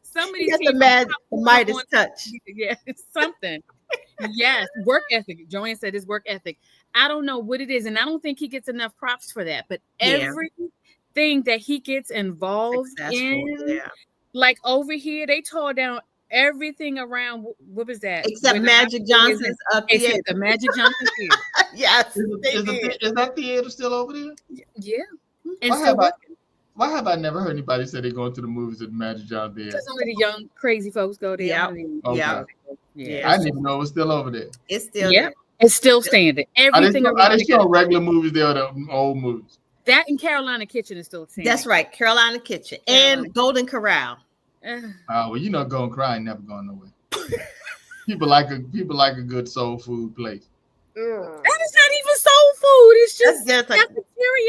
some of these teams the Midas touch. Yeah, something. Yes, work ethic. Joanne said his work ethic. I don't know what it is, and I don't think he gets enough props for that. But everything that he gets involved in, like over here, they tore down everything around. What was that? Except Magic Johnson's theater. The Magic Johnson theater. Yes. Is that theater still over there? Yeah. And why have I never heard anybody say they're going to the movies at the Magic Johnson theater? Because only the young crazy folks go there. Yeah. I didn't even know it was still over there. It's still there. It's still standing. Everything are they still regular movies there or the old movies? That and Carolina Kitchen is still standing. That's right. Carolina Kitchen and Golden Corral. Well, you know, Golden Corral ain't never going nowhere. people like a good soul food place. That is not even soul food. It's just cafeteria.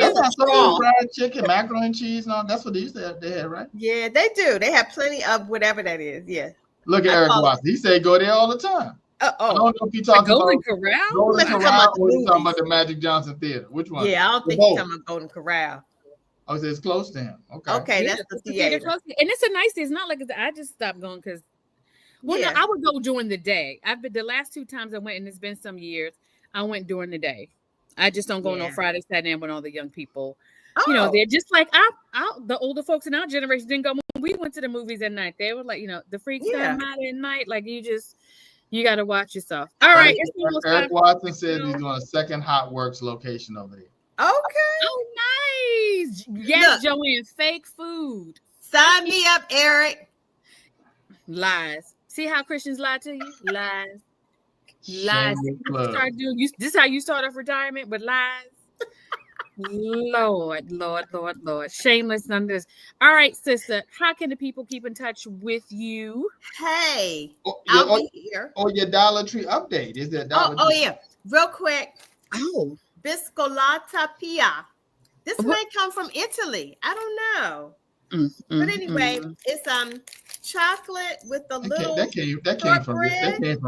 That's not soul fried chicken, macaroni and cheese, and all. That's what they used to have. They had, right? Yeah, they do. They have plenty of whatever that is. Yeah. Look at Eric Watson. He said go there all the time. I don't know if you're talking Golden Corral. Golden Corral or you're talking about the Magic Johnson Theater. Which one? Yeah, I don't think you're talking about Golden Corral. Oh, so it's close to him. Okay, that's the theater. And it's a nice. It's not like I just stopped going because. Well, no, I would go during the day. I've been the last 2 times I went, and it's been some years. I went during the day. I just don't go on Friday, Saturday when all the young people, you know, they're just like the older folks in our generation didn't go when we went to the movies at night. They were like, you know, the freaks come out at night. Like you got to watch yourself. All right. Eric Watson says he's doing a second Hot Works location over there. Okay. Oh, nice. Yes, Joanne. Fake food. Sign me up, Eric. Lies. See how Christians lie to you? Lies. Lies. This is how you start off retirement, but lies. Lord. Shameless, none of this. All right, sister. How can the people keep in touch with you? Hey, I'll be here. Or your Dollar Tree update. Is there Dollar Tree? Oh, yeah. Real quick. Oh. Biscolata Pia. This might come from Italy. I don't know. But anyway, it's chocolate with the little that came from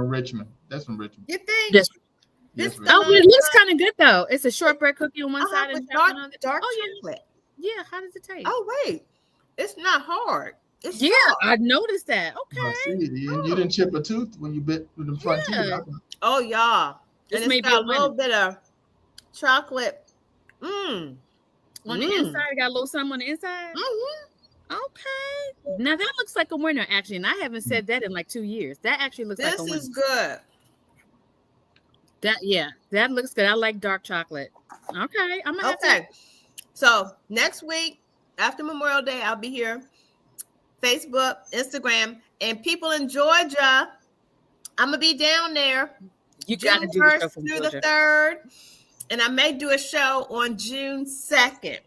Richmond. That's from Richmond. You think? Yes. It looks kind of good though. It's a shortbread cookie on one side and dark chocolate. Yeah, how does it taste? Oh wait, it's not hard. It's Yeah, soft. I noticed that. I Okay. see. You didn't chip a tooth when you bit with the front teeth. Yeah. Oh, y'all. This And may it's be a got a little winner. bit of chocolate. Mm. On the inside, it got a little something on the inside. Mm-hmm. Okay. Now that looks like a winner, actually. And I haven't said that in like 2 years. That actually looks like a This winner. is good. That looks good. I like dark chocolate. Okay. I'm gonna have to. Okay. So next week, after Memorial Day, I'll be here. Facebook, Instagram, and people in Georgia. I'm gonna be down there. You gotta June do the show 1st from through Georgia. the 3rd. And I may do a show on June 2nd.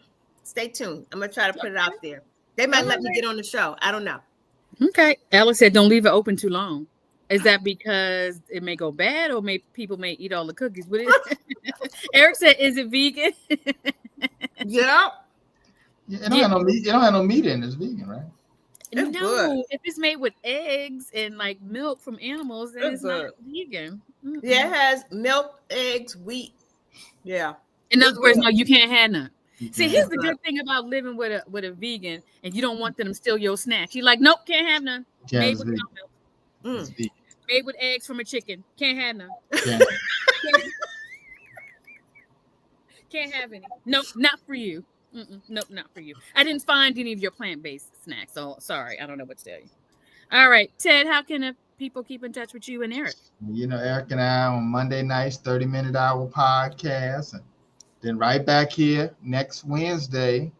Stay tuned. I'm gonna try to put it out there. They might let me get on the show. I don't know. Okay. Alex said don't leave it open too long. Is that because it may go bad or people may eat all the cookies? What is Eric said, is it vegan? Yeah. It don't have no meat. It don't have no meat in it. It's vegan, right? It's No, good. if it's made with eggs and like milk from animals, then it's not good. vegan. Mm-mm. Yeah, it has milk, eggs, wheat. Yeah. In It's other words, good. no, you can't have none. See, Yeah. here's the good thing about living with a vegan, and you don't want them to steal your snacks. You're like, nope, can't have none. Yeah, Made it's with vegan. cow milk, It's vegan. made with eggs from a chicken. Can't have none. Yeah. Can't have any. Nope, not for you. Nope, not for you. I didn't find any of your plant-based snacks, so sorry. I don't know what to tell you. All right, Ted, how can people keep in touch with you and Eric? You know, Eric and I on Monday nights, 30-minute hour podcast, and then right back here next Wednesday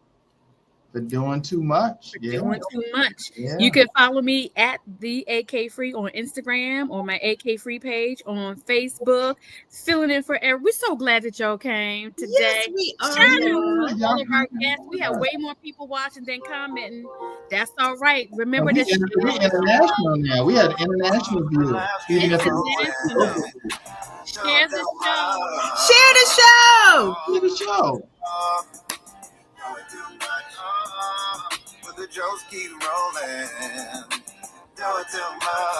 for Doing Too Much. Doing too much. Yeah. You can follow me at the AK Free on Instagram or my AK Free page on Facebook. Filling in for Eric. We're so glad that y'all came today. Yes, we are. Shout out to all of our guests. We have way more people watching than commenting. That's all right. Remember we this. international now. We had international viewers. Even if International. Share the show. Share the show. Share the show. The jokes keep rolling. Do it too much.